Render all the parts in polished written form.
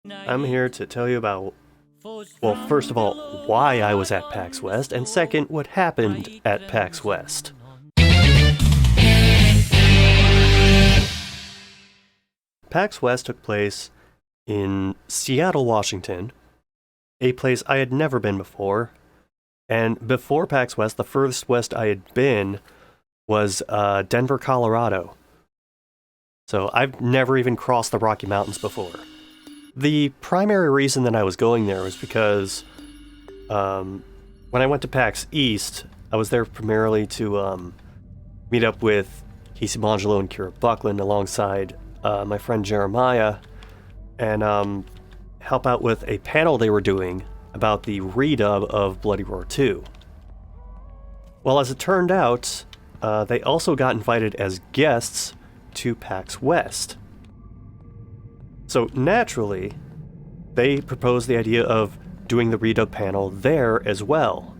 I'm here to tell you about, well, first of all, why I was at PAX West, and second, what happened at PAX West. PAX West took place in Seattle, Washington, a place I had never been before, and before PAX West, the furthest west I had been was Denver, Colorado. So I've never even crossed the Rocky Mountains before. The primary reason that I was going there was because when I went to PAX East, I was there primarily to meet up with Casey Mongelo and Kira Buckland alongside my friend Jeremiah and help out with a panel they were doing about the redub of Bloody Roar 2. Well, as it turned out, they also got invited as guests to PAX West. So naturally, they proposed the idea of doing the redub panel there as well.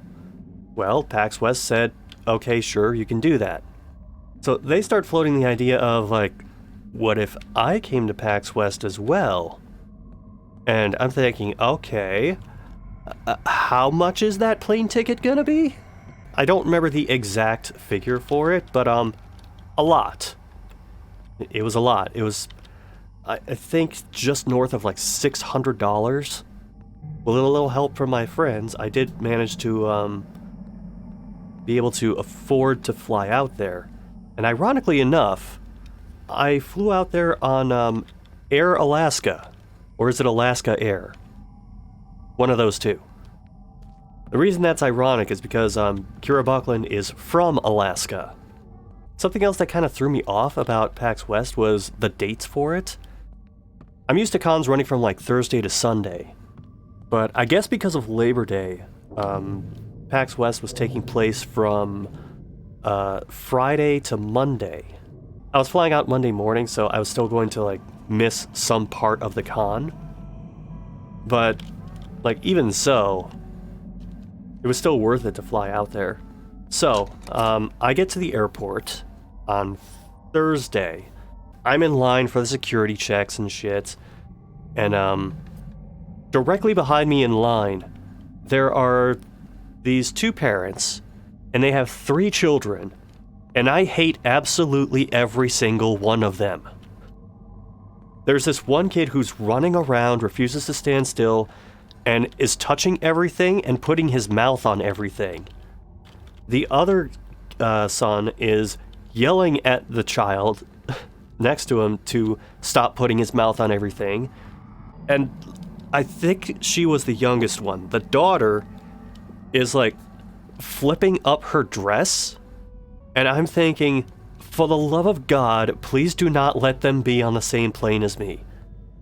Well, PAX West said, okay, sure, you can do that. So they start floating the idea of, like, what if I came to PAX West as well? And I'm thinking, okay, how much is that plane ticket gonna be? I don't remember the exact figure for it, but a lot. It was a lot. It was, I think, just north of like $600. With a little help from my friends, I did manage to be able to afford to fly out there. And ironically enough, I flew out there on Air Alaska. Or is it Alaska Air? One of those two. The reason that's ironic is because Kira Buckland is from Alaska. Something else that kind of threw me off about PAX West was the dates for it. I'm used to cons running from like Thursday to Sunday. But I guess because of Labor Day, PAX West was taking place from Friday to Monday. I was flying out Monday morning, so I was still going to like miss some part of the con. But like even so, it was still worth it to fly out there. So, I get to the airport on Thursday. I'm in line for the security checks and shit. And, directly behind me in line, there are these two parents, and they have 3 children. And I hate absolutely every single one of them. There's this one kid who's running around, refuses to stand still, and is touching everything and putting his mouth on everything. The other son is yelling at the child next to him to stop putting his mouth on everything. And I think she was the youngest one. The daughter is like flipping up her dress. And I'm thinking, for the love of God, please do not let them be on the same plane as me.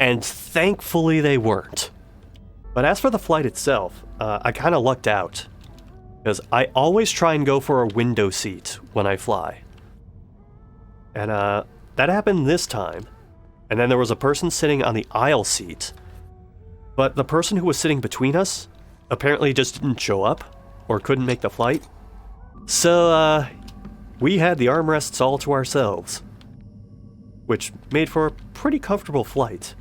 And thankfully they weren't. But as for the flight itself, I kind of lucked out. Because I always try and go for a window seat when I fly. And that happened this time. And then there was a person sitting on the aisle seat. But the person who was sitting between us apparently just didn't show up. Or couldn't make the flight. So, we had the armrests all to ourselves. Which made for a pretty comfortable flight.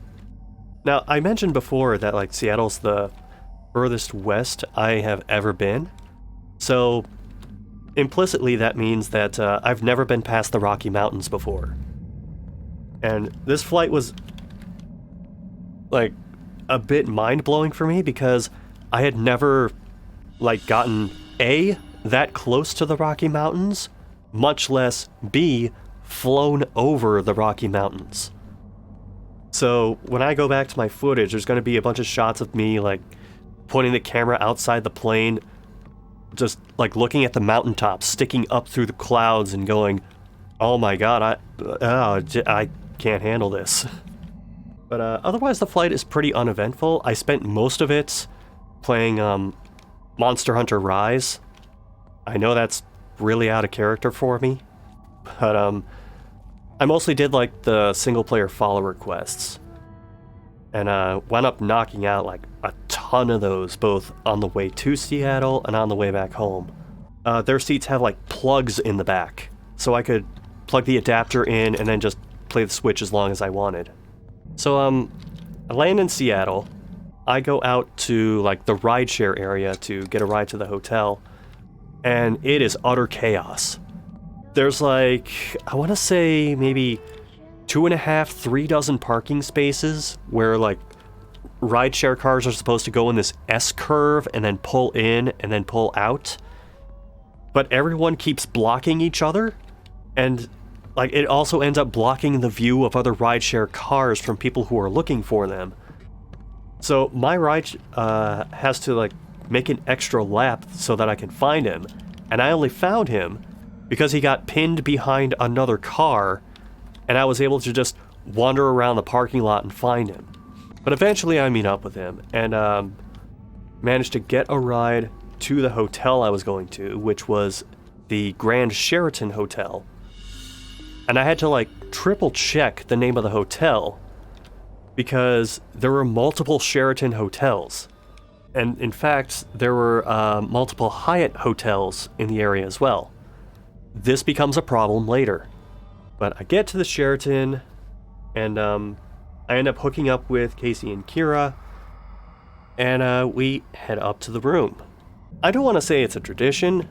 Now, I mentioned before that, like, Seattle's the furthest west I have ever been. So, implicitly, that means that I've never been past the Rocky Mountains before. And this flight was, like, a bit mind-blowing for me because I had never, like, gotten A, that close to the Rocky Mountains, much less B, flown over the Rocky Mountains. So when I go back to my footage, there's going to be a bunch of shots of me, like, pointing the camera outside the plane, just, like, looking at the mountaintops, sticking up through the clouds and going, oh my god, I can't handle this. But otherwise, the flight is pretty uneventful. I spent most of it playing Monster Hunter Rise. I know that's really out of character for me, but I mostly did like the single-player follower quests, and wound up knocking out like a ton of those, both on the way to Seattle and on the way back home. Their seats have like plugs in the back, so I could plug the adapter in and then just play the Switch as long as I wanted. So I land in Seattle. I go out to like the rideshare area to get a ride to the hotel, and it is utter chaos. There's like, I want to say maybe 2.5, 3 dozen parking spaces where like rideshare cars are supposed to go in this S curve and then pull in and then pull out. But everyone keeps blocking each other, and like it also ends up blocking the view of other rideshare cars from people who are looking for them. So my ride has to like make an extra lap so that I can find him, and I only found him because he got pinned behind another car, and I was able to just wander around the parking lot and find him. But eventually I meet up with him and managed to get a ride to the hotel I was going to, which was the Grand Sheraton Hotel. And I had to like triple check the name of the hotel because there were multiple Sheraton hotels. And in fact, there were multiple Hyatt hotels in the area as well. This becomes a problem later. But I get to the Sheraton, and I end up hooking up with Casey and Kira, and we head up to the room. I don't want to say it's a tradition,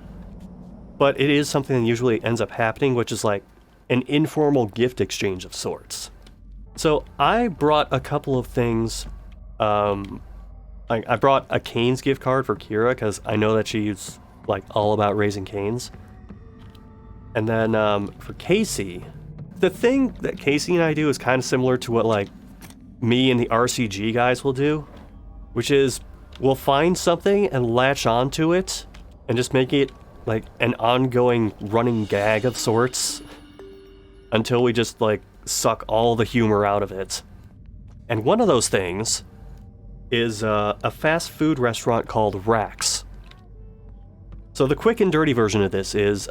but it is something that usually ends up happening, which is like an informal gift exchange of sorts. So I brought a couple of things. I brought a Canes gift card for Kira because I know that she's like all about raising canes. And then for Casey, the thing that Casey and I do is kind of similar to what like me and the RCG guys will do, which is we'll find something and latch onto it and just make it like an ongoing running gag of sorts until we just like suck all the humor out of it. And one of those things is a fast food restaurant called Rax. So the quick and dirty version of this is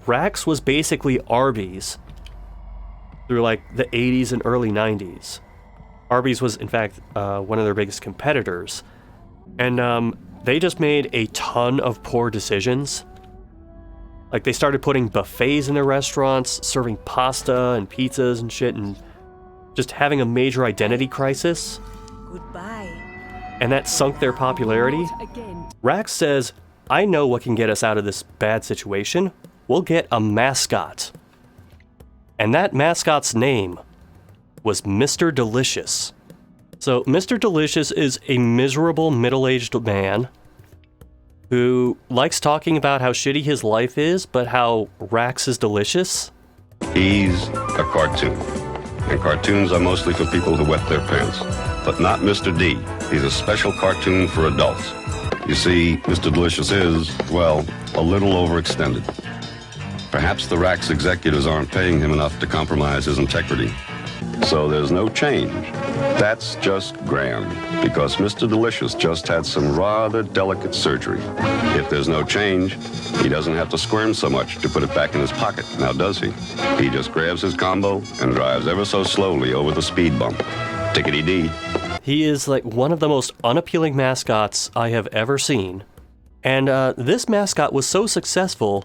Rax was basically Arby's through like the 80s and early 90s. Arby's was in fact one of their biggest competitors, and they just made a ton of poor decisions. Like they started putting buffets in their restaurants, serving pasta and pizzas and shit, and just having a major identity crisis. Goodbye. And that sunk their popularity. Rax says, I know what can get us out of this bad situation. We'll get a mascot. And that mascot's name was Mr. Delicious. So Mr. Delicious is a miserable middle-aged man who likes talking about how shitty his life is, but how Rax is delicious. He's a cartoon, and cartoons are mostly for people who wet their pants, but not Mr. D. He's a special cartoon for adults. You see, Mr. Delicious is, well, a little overextended. Perhaps the Rax executives aren't paying him enough to compromise his integrity. So there's no change. That's just grand, because Mr. Delicious just had some rather delicate surgery. If there's no change, he doesn't have to squirm so much to put it back in his pocket, now does he? He just grabs his combo and drives ever so slowly over the speed bump. Tickety-dee. He is like one of the most unappealing mascots I have ever seen. And this mascot was so successful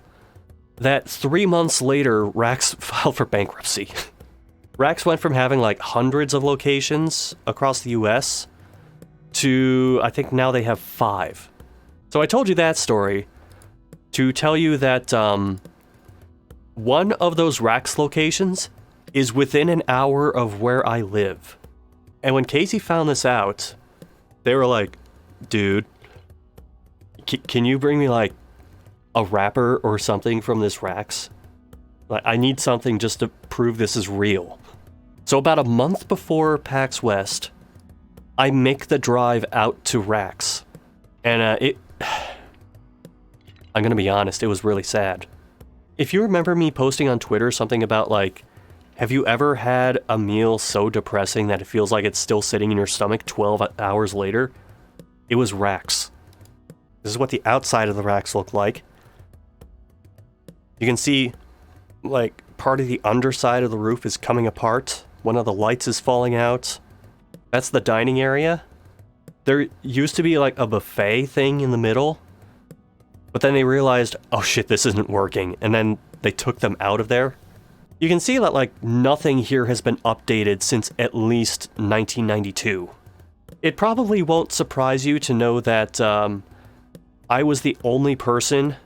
that 3 months later, Rax filed for bankruptcy. Rax went from having like hundreds of locations across the US to, I think now they have 5. So I told you that story to tell you that one of those Rax locations is within an hour of where I live. And when Casey found this out, they were like, dude, can you bring me like a wrapper or something from this Rax? Like, I need something just to prove this is real. So about a month before PAX West, I make the drive out to Rax. And I'm gonna be honest, it was really sad. If you remember me posting on Twitter something about like, have you ever had a meal so depressing that it feels like it's still sitting in your stomach 12 hours later? It was Rax. This is what the outside of the Rax looked like. You can see, like, part of the underside of the roof is coming apart. One of the lights is falling out. That's the dining area. There used to be, like, a buffet thing in the middle. But then they realized, oh shit, this isn't working. And then they took them out of there. You can see that, like, nothing here has been updated since at least 1992. It probably won't surprise you to know that I was the only person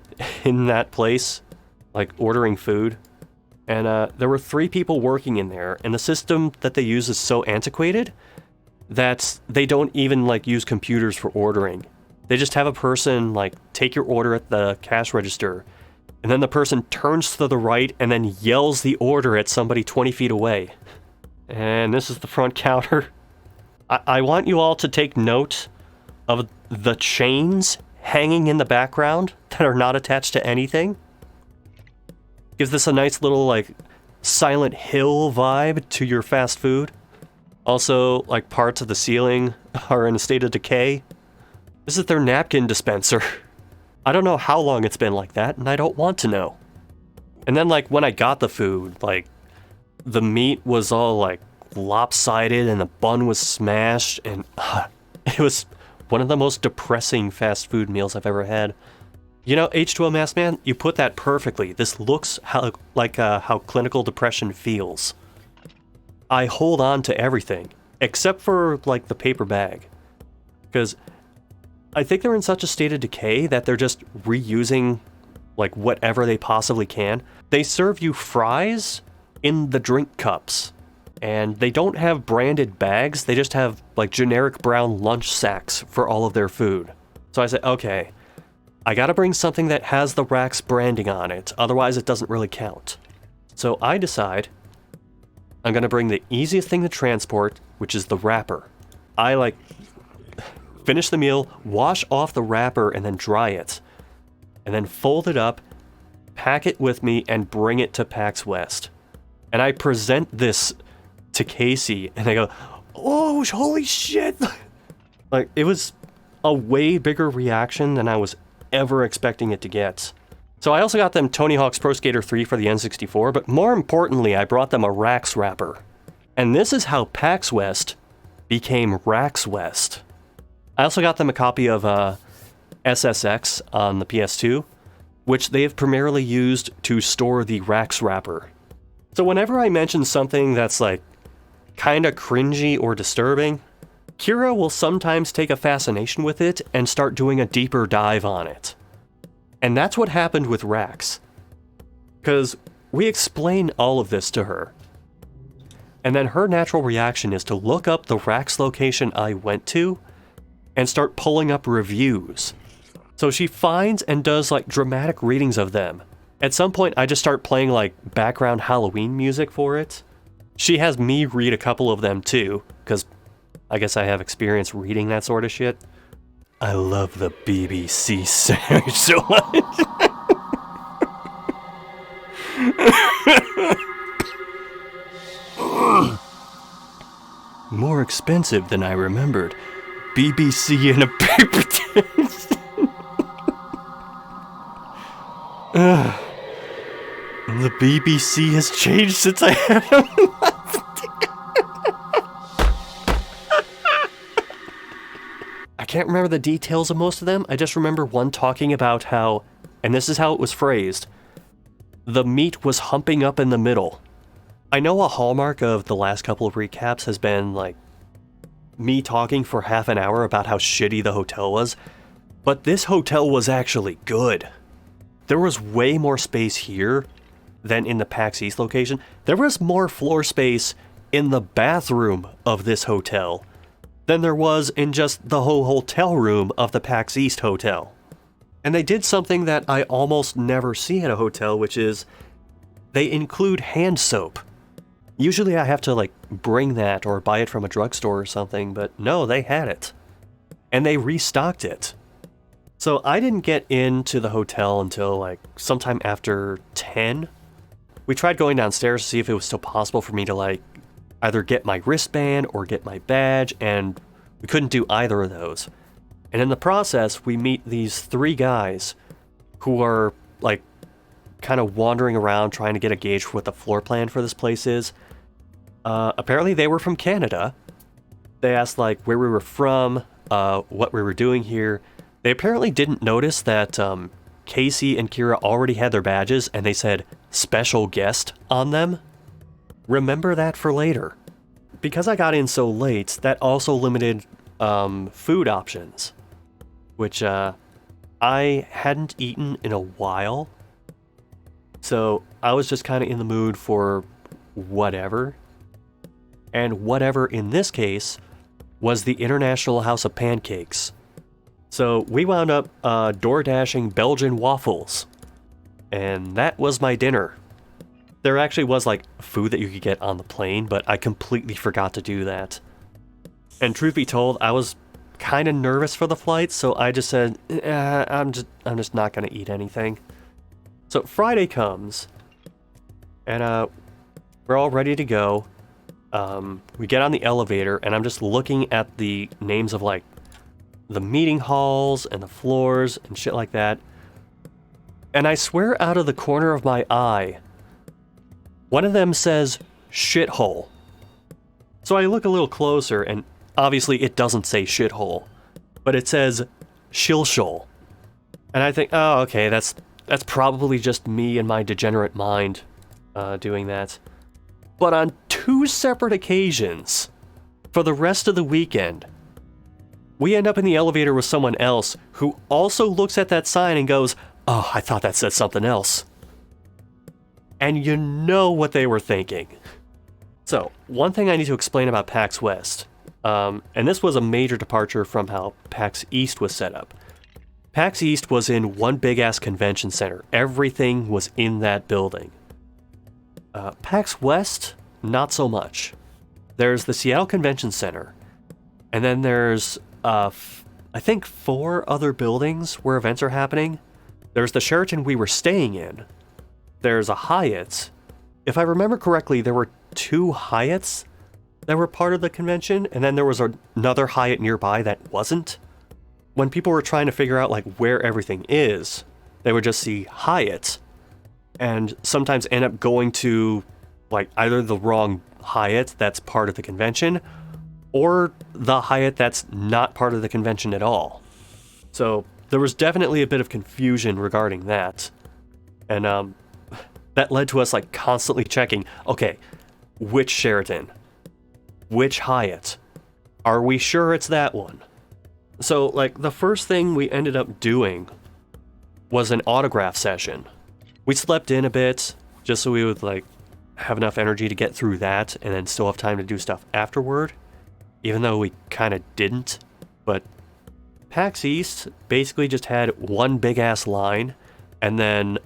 in that place, like, ordering food. And there were 3 people working in there, and the system that they use is so antiquated that they don't even, like, use computers for ordering. They just have a person, like, take your order at the cash register, and then the person turns to the right and then yells the order at somebody 20 feet away. And this is the front counter. I want you all to take note of the chains hanging in the background that are not attached to anything. Gives this a nice little, like, Silent Hill vibe to your fast food. Also, like, parts of the ceiling are in a state of decay. This is their napkin dispenser. I don't know how long it's been like that, and I don't want to know. And then, like, when I got the food, like, the meat was all, like, lopsided and the bun was smashed, and it was one of the most depressing fast food meals I've ever had. You know, H2O Masked Man, you put that perfectly. This looks like how clinical depression feels. I hold on to everything, except for, like, the paper bag. Because I think they're in such a state of decay that they're just reusing, like, whatever they possibly can. They serve you fries in the drink cups, and they don't have branded bags. They just have, like, generic brown lunch sacks for all of their food. So I said, okay, I gotta bring something that has the Rax branding on it, otherwise it doesn't really count. So I decide I'm gonna bring the easiest thing to transport, which is the wrapper. I, like, finish the meal, wash off the wrapper, and then dry it. And then fold it up, pack it with me, and bring it to PAX West. And I present this to Casey, and they go, oh, holy shit! Like, it was a way bigger reaction than I was ever expecting it to get. So I also got them Tony Hawk's Pro Skater 3 for the N64, but more importantly, I brought them a Rax wrapper. And this is how PAX West became Rax West. I also got them a copy of SSX on the PS2, which they have primarily used to store the Rax wrapper. So whenever I mention something that's, like, kinda cringy or disturbing, Kira will sometimes take a fascination with it and start doing a deeper dive on it. And that's what happened with Rax. Because we explain all of this to her. And then her natural reaction is to look up the Rax location I went to and start pulling up reviews. So she finds and does, like, dramatic readings of them. At some point, I just start playing, like, background Halloween music for it. She has me read a couple of them too, because I guess I have experience reading that sort of shit. I love the BBC so much. More expensive than I remembered. BBC in a paper tin. The BBC has changed since I had them. I can't remember the details of most of them. I just remember one talking about how, and this is how it was phrased, the meat was humping up in the middle. I know a hallmark of the last couple of recaps has been, like, me talking for half an hour about how shitty the hotel was, but this hotel was actually good. There was way more space here than in the PAX East location. There was more floor space in the bathroom of this hotel than there was in just the whole hotel room of the PAX East hotel. And they did something that I almost never see at a hotel, which is they include hand soap. Usually I have to, like, bring that or buy it from a drugstore or something, but no, they had it. And they restocked it. So I didn't get into the hotel until, like, sometime after 10. We tried going downstairs to see if it was still possible for me to, like, either get my wristband or get my badge, and we couldn't do either of those. And in the process, we meet these 3 guys who are, like, kind of wandering around trying to get a gauge for what the floor plan for this place is. Apparently they were from Canada. They asked, like, where we were from, what we were doing here. They apparently didn't notice that Casey and Kira already had their badges, and they said, special guest on them. Remember that for later. Because I got in so late, that also limited food options, which I hadn't eaten in a while. So I was just kind of in the mood for whatever. And whatever in this case was the International House of Pancakes. So we wound up door-dashing Belgian waffles. And that was my dinner. There actually was like food that you could get on the plane, but I completely forgot to do that. And truth be told, I was kind of nervous for the flight, so I just said, I'm just not gonna eat anything. So Friday comes, and we're all ready to go. We get on the elevator, and I'm just looking at the names of like the meeting halls and the floors and shit like that. And I swear out of the corner of my eye, one of them says shithole. So I look a little closer, and obviously it doesn't say shithole, but it says shilshole. And I think, oh, okay, that's probably just me and my degenerate mind doing that. But on 2 separate occasions, for the rest of the weekend, we end up in the elevator with someone else who also looks at that sign and goes, oh, I thought that said something else. And you know what they were thinking. So, one thing I need to explain about PAX West, and this was a major departure from how PAX East was set up. PAX East was in one big-ass convention center. Everything was in that building. PAX West, not so much. There's the Seattle Convention Center, and then there's, I think 4 other buildings where events are happening. There's the Sheraton we were staying in. There's a Hyatt. If I remember correctly, there were 2 Hyatts that were part of the convention, and then there was another Hyatt nearby that wasn't. When people were trying to figure out like where everything is, they would just see Hyatt, and sometimes end up going to like either the wrong Hyatt that's part of the convention, or the Hyatt that's not part of the convention at all. So there was definitely a bit of confusion regarding that. And that led to us like constantly checking, okay, which Sheraton? Which Hyatt? Are we sure it's that one? So like the first thing we ended up doing was an autograph session. We slept in a bit just so we would like have enough energy to get through that and then still have time to do stuff afterward, even though we kind of didn't. But PAX East basically just had one big ass line and then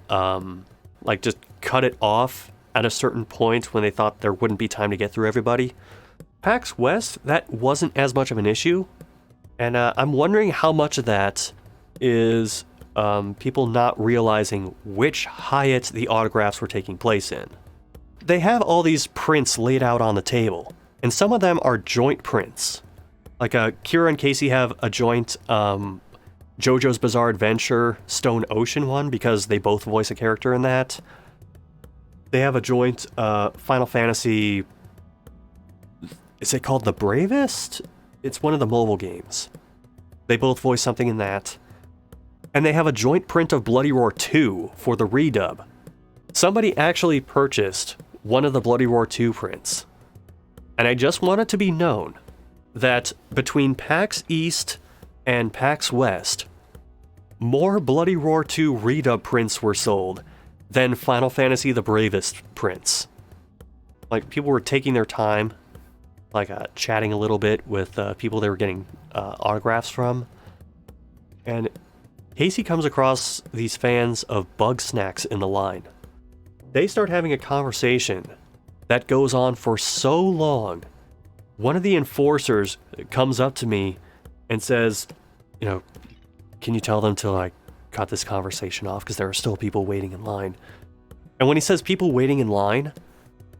like just cut it off at a certain point when they thought there wouldn't be time to get through everybody. PAX West, that wasn't as much of an issue, and I'm wondering how much of that is people not realizing which Hyatt the autographs were taking place in. They have all these prints laid out on the table, and some of them are joint prints. Like Kira and Casey have a joint JoJo's Bizarre Adventure Stone Ocean one because they both voice a character in that. They have a joint Final Fantasy... Is it called The Bravest? It's one of the mobile games. They both voice something in that. And they have a joint print of Bloody Roar 2 for the redub. Somebody actually purchased one of the Bloody Roar 2 prints. And I just want it to be known that between PAX East and PAX West, more Bloody Roar 2 redub prints were sold than Final Fantasy the Bravest prints. Like, people were taking their time, like chatting a little bit with people they were getting autographs from. And Casey comes across these fans of Bug Snacks in the line. They start having a conversation that goes on for so long. One of the enforcers comes up to me and says, you know, can you tell them to like cut this conversation off because there are still people waiting in line. And when he says people waiting in line,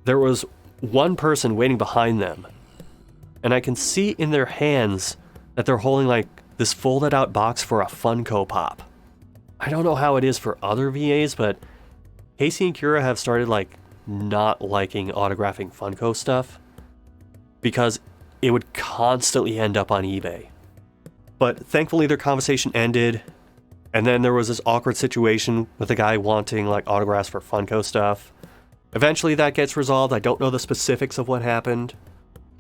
there was one person waiting behind them. And I can see in their hands that they're holding like this folded out box for a Funko Pop. I don't know how it is for other VAs, but Casey and Kira have started like not liking autographing Funko stuff because it would constantly end up on eBay. But thankfully their conversation ended And then there was this awkward situation with a guy wanting like autographs for Funko stuff. Eventually that gets resolved. I don't know the specifics of what happened.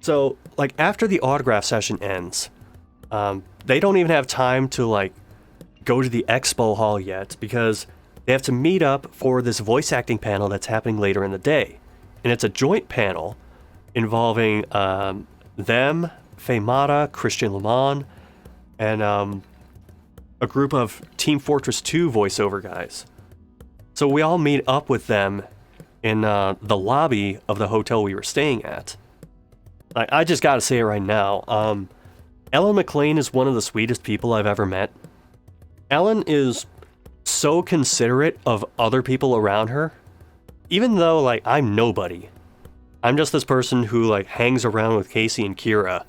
So, like, after the autograph session ends, they don't even have time to, like, go to the Expo Hall yet because they have to meet up for this voice acting panel that's happening later in the day. And it's a joint panel involving them, Feymata, Christian Lamont, and a group of Team Fortress 2 voiceover guys. So we all meet up with them in the lobby of the hotel we were staying at. I just gotta say it right now. Ellen McClain is one of the sweetest people I've ever met. Ellen is so considerate of other people around her. Even though, like, I'm nobody. I'm just this person who, like, hangs around with Casey and Kira.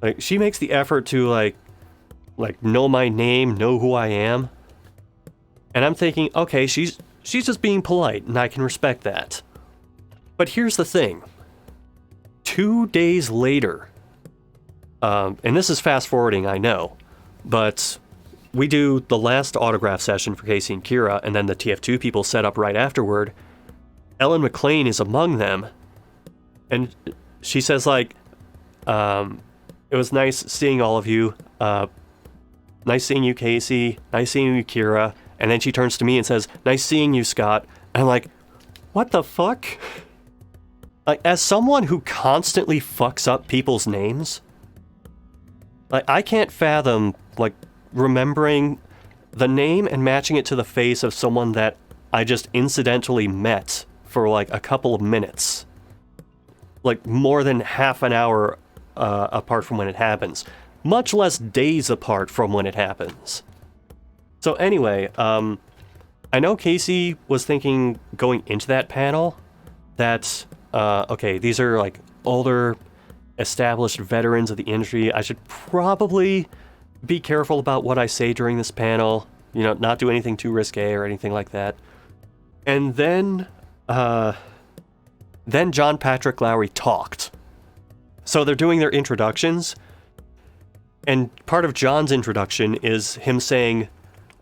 Like, she makes the effort to, like, know my name, know who I am. And I'm thinking, okay, she's just being polite, and I can respect that. But here's the thing. 2 days later, and this is fast forwarding, I know, but we do the last autograph session for Casey and Kira, and then the TF2 people set up right afterward. Ellen McClain is among them, and she says, like, it was nice seeing all of you. Nice seeing you, Casey. Nice seeing you, Kira. And then she turns to me and says, nice seeing you, Scott. And I'm like, what the fuck? Like, as someone who constantly fucks up people's names, like, I can't fathom, like, remembering the name and matching it to the face of someone that I just incidentally met for, like, a couple of minutes. Like, more than half an hour apart from when it happens. Much less days apart from when it happens. So anyway, I know Casey was thinking going into that panel that, okay, these are like older, established veterans of the industry. I should probably be careful about what I say during this panel, you know, not do anything too risque or anything like that. And then John Patrick Lowry talked. So they're doing their introductions, and part of John's introduction is him saying,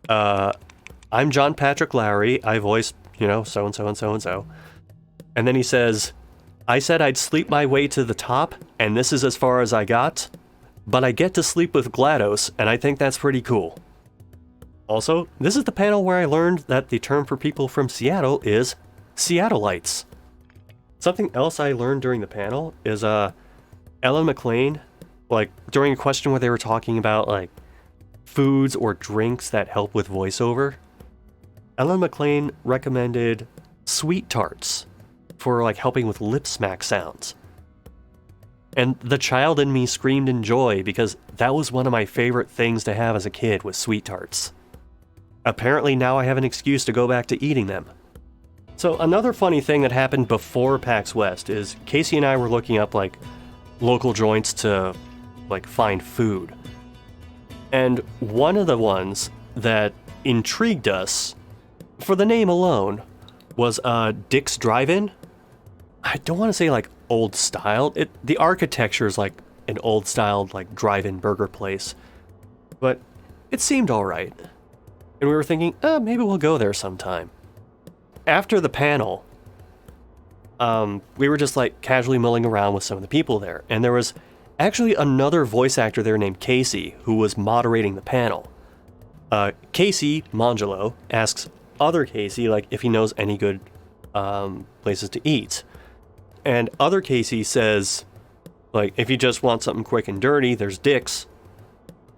I'm John Patrick Lowry, I voiced, you know, so-and-so and so-and-so. And then he says, I said I'd sleep my way to the top, and this is as far as I got, but I get to sleep with GLaDOS, and I think that's pretty cool. Also, this is the panel where I learned that the term for people from Seattle is Seattleites. Something else I learned during the panel is, Ellen McClain, like, during a question where they were talking about, like, foods or drinks that help with voiceover, Ellen McClain recommended SweetTarts for, like, helping with lip smack sounds. And the child in me screamed in joy because that was one of my favorite things to have as a kid was SweetTarts. Apparently now I have an excuse to go back to eating them. So another funny thing that happened before PAX West is Casey and I were looking up, like, local joints to, like, find food. And one of the ones that intrigued us, for the name alone, was Dick's Drive-In. I don't want to say, like, old style. The architecture is like an old style, like, drive-in burger place. But it seemed alright. And we were thinking, maybe we'll go there sometime. After the panel, we were just, like, casually milling around with some of the people there. And there was actually another voice actor there named Casey who was moderating the panel. Casey Mongelo asks other Casey, like, if he knows any good places to eat. And other Casey says, like, if you just want something quick and dirty, there's Dick's.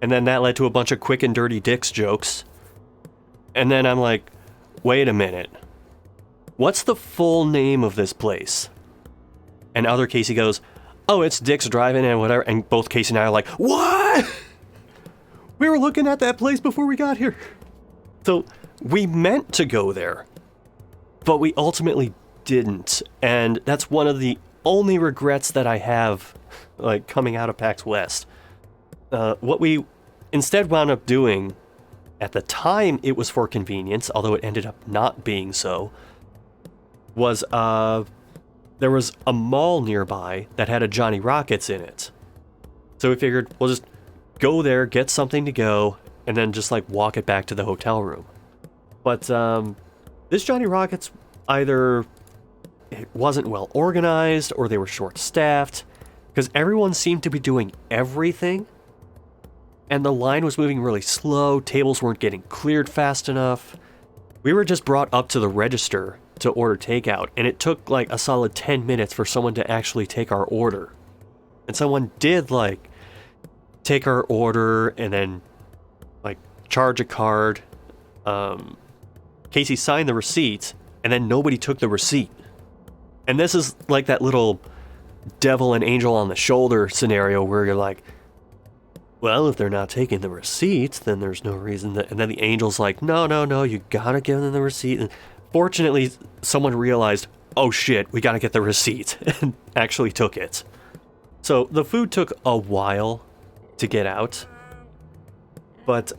And then that led to a bunch of quick and dirty Dick's jokes. And then I'm like, wait a minute. What's the full name of this place? And other Casey goes, oh, it's Dick's Drive-In and whatever. And both Casey and I are like, what? We were looking at that place before we got here. So we meant to go there, but we ultimately didn't. And that's one of the only regrets that I have, like, coming out of PAX West. What we instead wound up doing, at the time it was for convenience, although it ended up not being so, was there was a mall nearby that had a Johnny Rockets in it. So we figured we'll just go there, get something to go, and then just like walk it back to the hotel room. But this Johnny Rockets, either it wasn't well organized or they were short-staffed, because everyone seemed to be doing everything, and the line was moving really slow, tables weren't getting cleared fast enough. We were just brought up to the register to order takeout, and it took like a solid 10 minutes for someone to actually take our order. And someone did like take our order and then like charge a card. Casey signed the receipt, and then nobody took the receipt. And this is like that little devil and angel on the shoulder scenario where you're like, well, if they're not taking the receipt, then there's no reason that... And then the angel's like, no, you gotta give them the receipt. And fortunately, someone realized, oh shit, we gotta get the receipt, and actually took it. So the food took a while to get out, but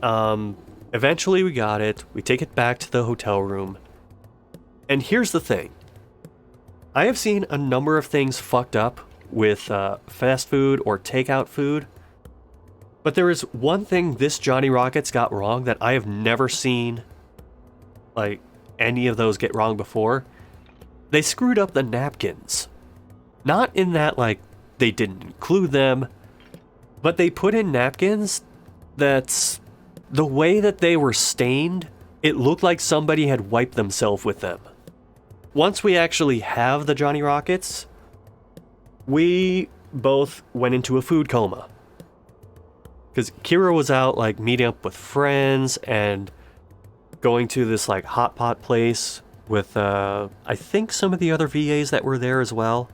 eventually we got it. We take it back to the hotel room. And here's the thing. I have seen a number of things fucked up with fast food or takeout food, but there is one thing this Johnny Rockets got wrong that I have never seen like any of those get wrong before. They screwed up the napkins. Not in that like they didn't include them, but they put in napkins that's the way that they were stained, it looked like somebody had wiped themselves with them. Once we actually have the Johnny Rockets, we both went into a food coma. Because Kira was out like meeting up with friends and going to this like hot pot place with I think some of the other VAs that were there as well.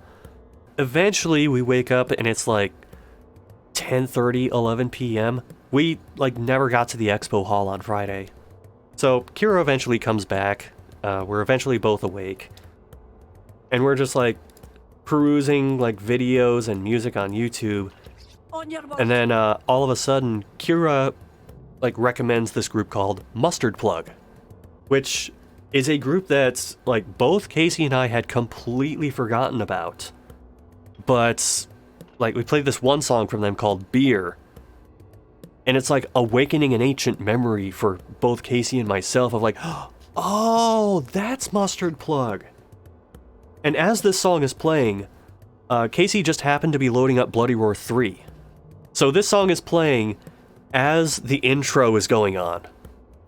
Eventually we wake up and it's like 10:30, 11 p.m. We like never got to the Expo Hall on Friday. So Kira eventually comes back. We're eventually both awake. And we're just like perusing like videos and music on YouTube. And then all of a sudden, Kira like recommends this group called Mustard Plug, which is a group that's like both Casey and I had completely forgotten about. But like we played this one song from them called Beer, and it's like awakening an ancient memory for both Casey and myself of like, oh, that's Mustard Plug. And as this song is playing, Casey just happened to be loading up Bloody Roar 3. So this song is playing as the intro is going on.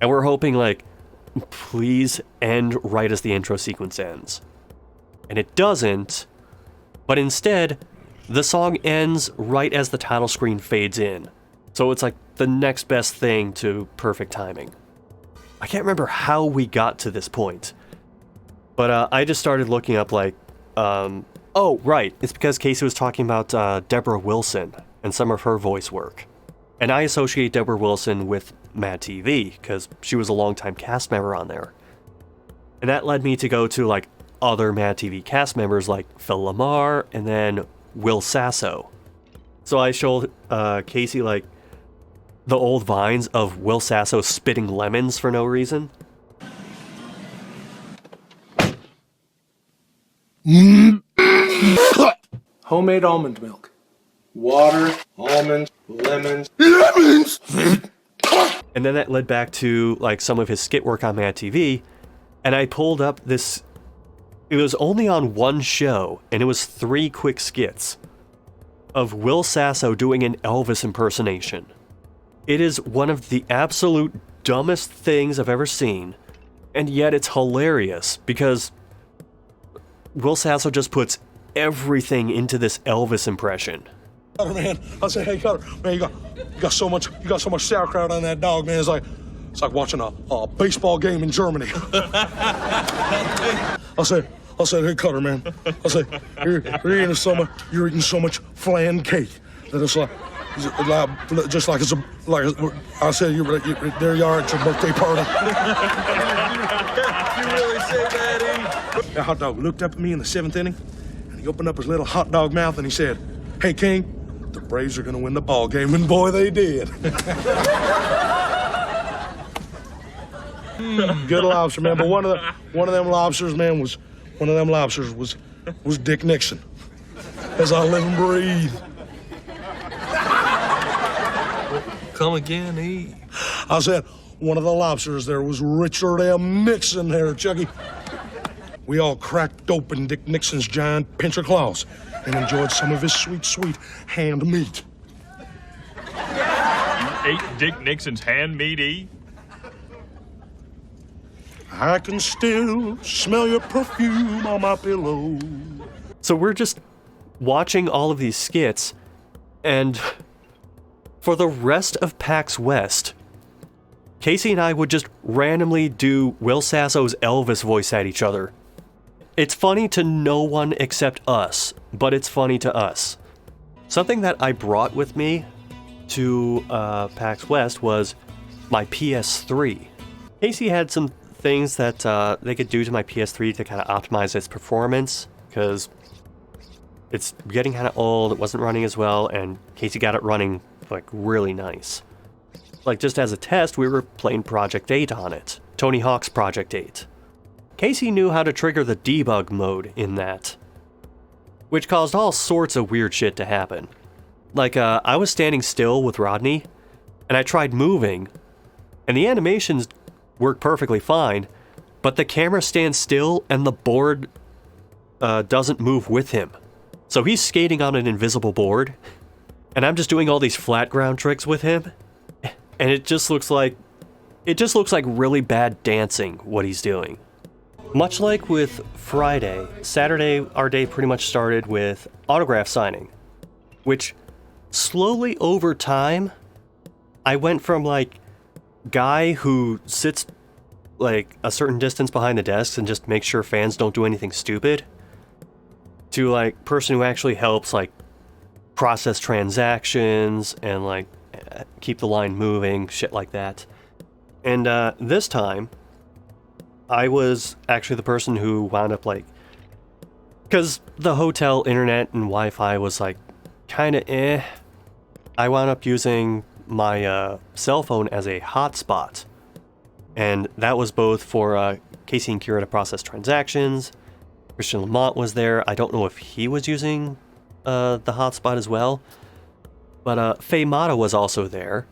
And we're hoping like, please end right as the intro sequence ends. And it doesn't, but instead, the song ends right as the title screen fades in. So it's like the next best thing to perfect timing. I can't remember how we got to this point, but I just started looking up like, oh, right, it's because Casey was talking about Deborah Wilson and some of her voice work. And I associate Deborah Wilson with Mad TV because she was a longtime cast member on there. And that led me to go to like other Mad TV cast members like Phil Lamar and then Will Sasso. So I showed Casey like the old vines of Will Sasso spitting lemons for no reason. Homemade almond milk. Water, almonds, lemons. Lemons! And then that led back to like some of his skit work on Mad TV, and I pulled up this. It was only on one show, and it was 3 quick skits of Will Sasso doing an Elvis impersonation. It is one of the absolute dumbest things I've ever seen, and yet it's hilarious because Will Sasso just puts everything into this Elvis impression. Cutter, man, I say, hey, Cutter, man, you got so much sauerkraut on that dog, man. It's like watching a baseball game in Germany. I said, hey, Cutter, man. I say, you're eating so much flan cake that it's like, just like it's I said, there you are at your birthday party. You really say that, That hot dog looked up at me in the 7th inning, and he opened up his little hot dog mouth and he said, hey, King, the Braves are going to win the ball game, and boy, they did. Good lobster, man. But one of them lobsters was Dick Nixon. As I live and breathe. Come again, Eve. I said, one of the lobsters there was Richard M. Nixon there, Chucky. We all cracked open Dick Nixon's giant pincher claws and enjoyed some of his sweet, sweet hand meat. You ate Dick Nixon's hand meat, E? I can still smell your perfume on my pillow. So we're just watching all of these skits, and for the rest of PAX West, Casey and I would just randomly do Will Sasso's Elvis voice at each other. It's funny to no one except us, but it's funny to us. Something that I brought with me to PAX West was my PS3. Casey had some things that they could do to my PS3 to kind of optimize its performance, because it's getting kind of old, it wasn't running as well, and Casey got it running like really nice. Like just as a test, we were playing Project 8 on it, Tony Hawk's Project 8. Casey knew how to trigger the debug mode in that, which caused all sorts of weird shit to happen. Like, I was standing still with Rodney, and I tried moving, and the animations work perfectly fine, but the camera stands still and the board doesn't move with him. So he's skating on an invisible board, and I'm just doing all these flat ground tricks with him, and it just looks like really bad dancing, what he's doing. Much like with Friday, Saturday our day pretty much started with autograph signing, which slowly over time, I went from like guy who sits like a certain distance behind the desks and just makes sure fans don't do anything stupid, to like person who actually helps like process transactions and like keep the line moving, shit like that. And this time, I was actually the person who wound up like, because the hotel internet and Wi-Fi was like kind of I wound up using my cell phone as a hotspot, and that was both for Casey and Kira to process transactions. Christian Lamont was there. I don't know if he was using the hotspot as well, but Faye Mata was also there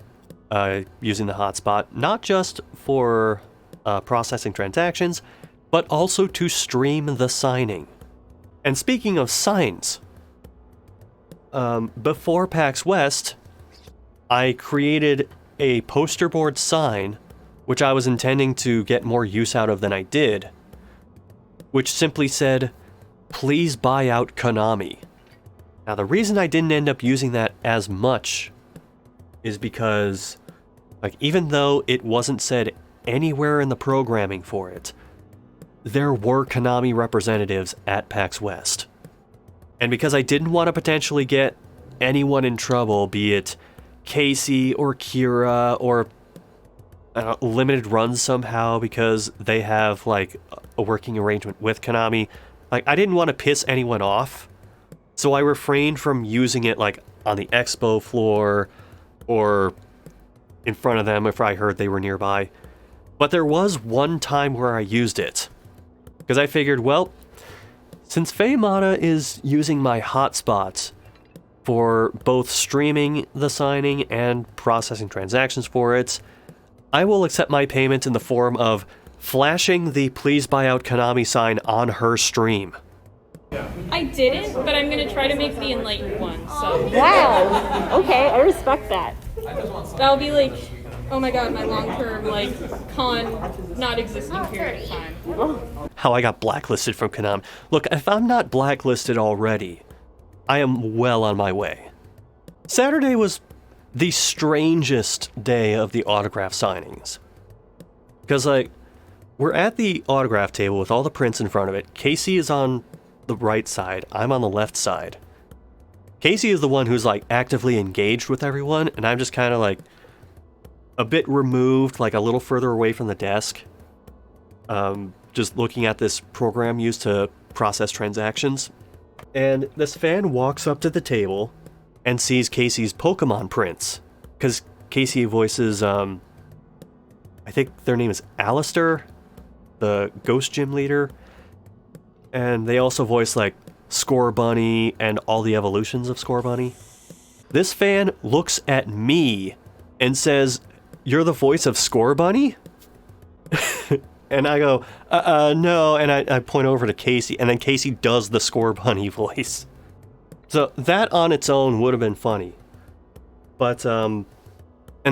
using the hotspot, not just for processing transactions, but also to stream the signing. And speaking of signs, before PAX West, I created a poster board sign, which I was intending to get more use out of than I did, which simply said, "Please buy out KONAMI." Now, the reason I didn't end up using that as much is because, like, even though it wasn't said anywhere in the programming for it, there were KONAMI representatives at PAX West. And because I didn't want to potentially get anyone in trouble, be it Casey or Kira or limited runs somehow because they have like a working arrangement with KONAMI, like I didn't want to piss anyone off, so I refrained from using it like on the expo floor or in front of them if I heard they were nearby. But there was one time where I used it, because I figured, well, since Faye Mata is using my hotspots for both streaming the signing and processing transactions for it, I will accept my payment in the form of flashing the "Please buy out KONAMI" sign on her stream. I didn't, but I'm gonna try to make the enlightened one, so. Wow. Okay, I respect that. That'll be like, oh my god, my long-term, like, not existing period of time. How I got blacklisted from KONAMI. Look, if I'm not blacklisted already, I am well on my way. Saturday was the strangest day of the autograph signings. Because, like, we're at the autograph table with all the prints in front of it. Casey is on the right side. I'm on the left side. Casey is the one who's, like, actively engaged with everyone, and I'm just kind of, like, a bit removed, like, a little further away from the desk. Just looking at this program used to process transactions. And this fan walks up to the table and sees Casey's Pokemon prints. Because Casey voices, I think their name is Alistair, the Ghost Gym leader. And they also voice, like, Scorbunny and all the evolutions of Scorbunny. This fan looks at me and says, you're the voice of Scorbunny? And I go, no, and I point over to Casey, and then Casey does the Scorbunny voice. So that on its own would have been funny. But in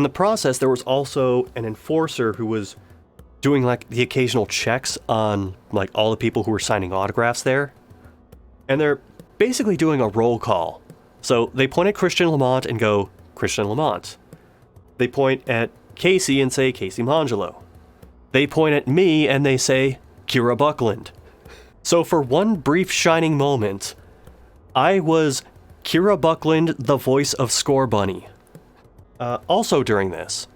the process, there was also an enforcer who was doing like the occasional checks on like all the people who were signing autographs there. And they're basically doing a roll call. So they point at Christian Lamont and go, Christian Lamont. They point at Casey and say, Casey Mangelo. They point at me and they say, Kira Buckland. So for one brief shining moment, I was Kira Buckland, the voice of Scorbunny. Also during this,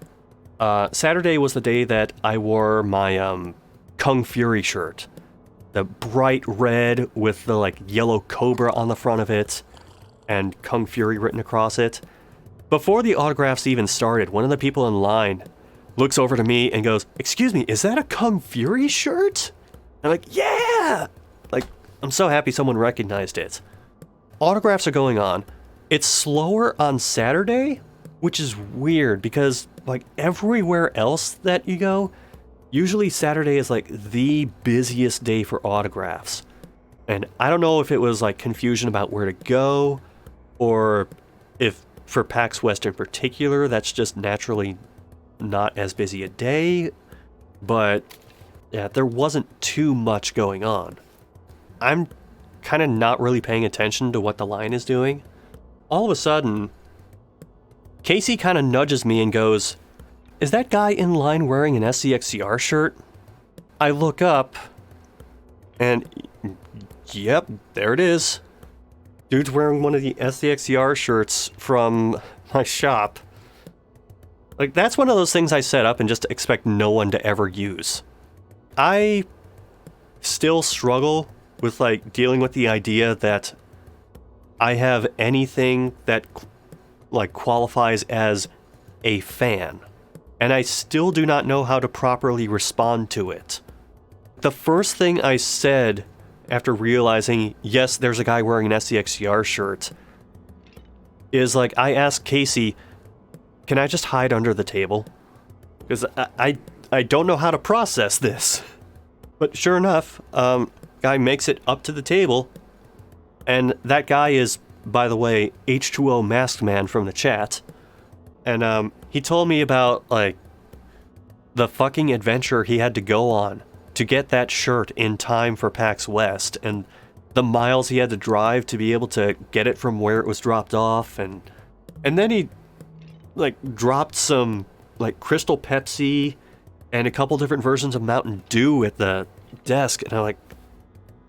Saturday was the day that I wore my Kung Fury shirt. The bright red with the like yellow cobra on the front of it and Kung Fury written across it. Before the autographs even started, one of the people in line looks over to me and goes, excuse me, is that a Kung Fury shirt? I'm like, yeah! Like, I'm so happy someone recognized it. Autographs are going on. It's slower on Saturday, which is weird because, like, everywhere else that you go, usually Saturday is, like, the busiest day for autographs. And I don't know if it was, like, confusion about where to go, or if, for PAX West in particular, that's just naturally not as busy a day, but yeah, there wasn't too much going on. I'm kind of not really paying attention to what the line is doing. All of a sudden, Casey kind of nudges me and goes, is that guy in line wearing an SCXCR shirt? I look up, and yep, there it is. Dude's wearing one of the SCXCR shirts from my shop. Like, that's one of those things I set up and just expect no one to ever use. I still struggle with, like, dealing with the idea that I have anything that, like, qualifies as a fan. And I still do not know how to properly respond to it. The first thing I said after realizing, yes, there's a guy wearing an SCXCR shirt, is, like, I asked Casey, can I just hide under the table? Because I don't know how to process this. But sure enough, guy makes it up to the table, and that guy is, by the way, H2O Masked Man from the chat. And he told me about, like, the fucking adventure he had to go on to get that shirt in time for PAX West, and the miles he had to drive to be able to get it from where it was dropped off, and then he, like, dropped some, like, Crystal Pepsi and a couple different versions of Mountain Dew at the desk, and I'm like,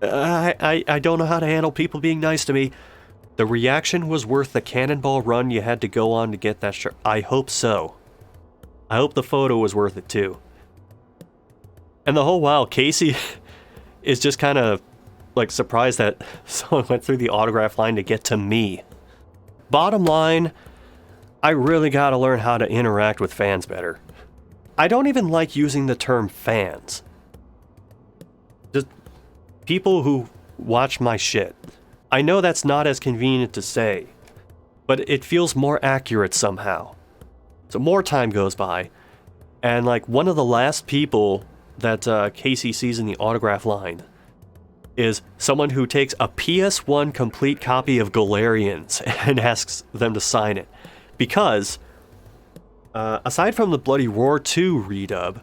I don't know how to handle people being nice to me. The reaction was worth the cannonball run you had to go on to get that shirt. I hope so. I hope the photo was worth it too. And the whole while, Casey is just kind of, like, surprised that someone went through the autograph line to get to me. Bottom line, I really gotta learn how to interact with fans better. I don't even like using the term fans. Just people who watch my shit. I know that's not as convenient to say, but it feels more accurate somehow. So more time goes by, and, like, one of the last people that Casey sees in the autograph line is someone who takes a PS1 complete copy of Galerians and asks them to sign it. Because, aside from the Bloody Roar 2 redub,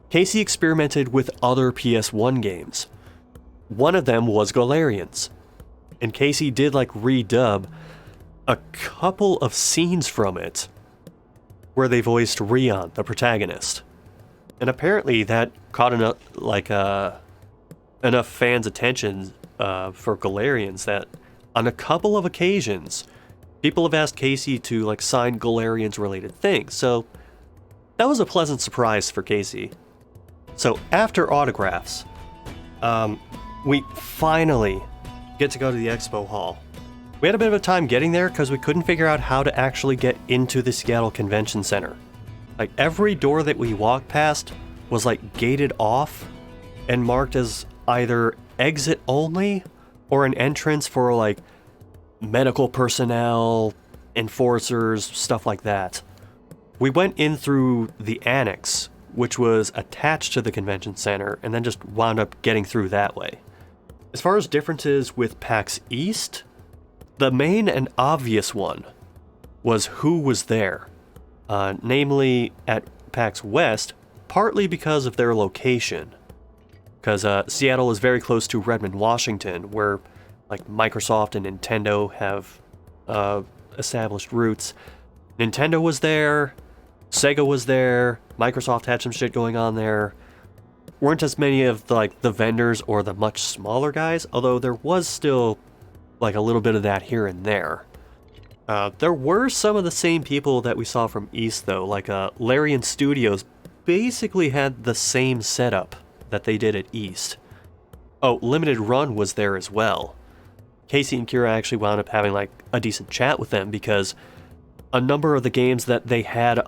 Casey experimented with other PS1 games. One of them was Galerians. And Casey did, like, redub a couple of scenes from it where they voiced Rion, the protagonist. And apparently that caught enough, like, enough fans' attention for Galerians that on a couple of occasions, people have asked Casey to, like, sign Galerians-related things. So that was a pleasant surprise for Casey. So after autographs, we finally get to go to the Expo Hall. We had a bit of a time getting there because we couldn't figure out how to actually get into the Seattle Convention Center. Like, every door that we walked past was, like, gated off and marked as either exit only or an entrance for, like, medical personnel, enforcers, stuff like that. we went in through the annex, which was attached to the convention center, and then just wound up getting through that way. As far as differences with PAX East, the main and obvious one was who was there. Namely, at PAX West, partly because of their location. Because Seattle is very close to Redmond, Washington, where like Microsoft and Nintendo have established roots. Nintendo was there, Sega was there, Microsoft had some shit going on there. Weren't as many of the vendors or the much smaller guys, although there was still like a little bit of that here and there. There were some of the same people that we saw from East though, like Galerians Studios basically had the same setup that they did at East. Oh, Limited Run was there as well. Casey and Kira actually wound up having like a decent chat with them because a number of the games that they had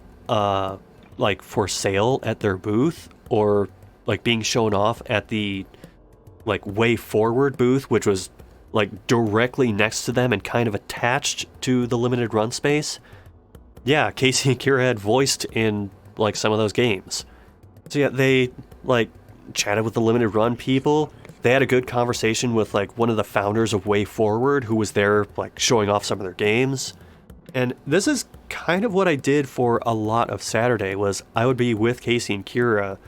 like for sale at their booth or like being shown off at the like Way Forward booth, which was like directly next to them and kind of attached to the Limited Run space. Yeah, Casey and Kira had voiced in like some of those games. So yeah, they like chatted with the Limited Run people. They had a good conversation with like one of the founders of Way Forward who was there like showing off some of their games. And this is kind of what I did for a lot of Saturday was I would be with Casey and Kira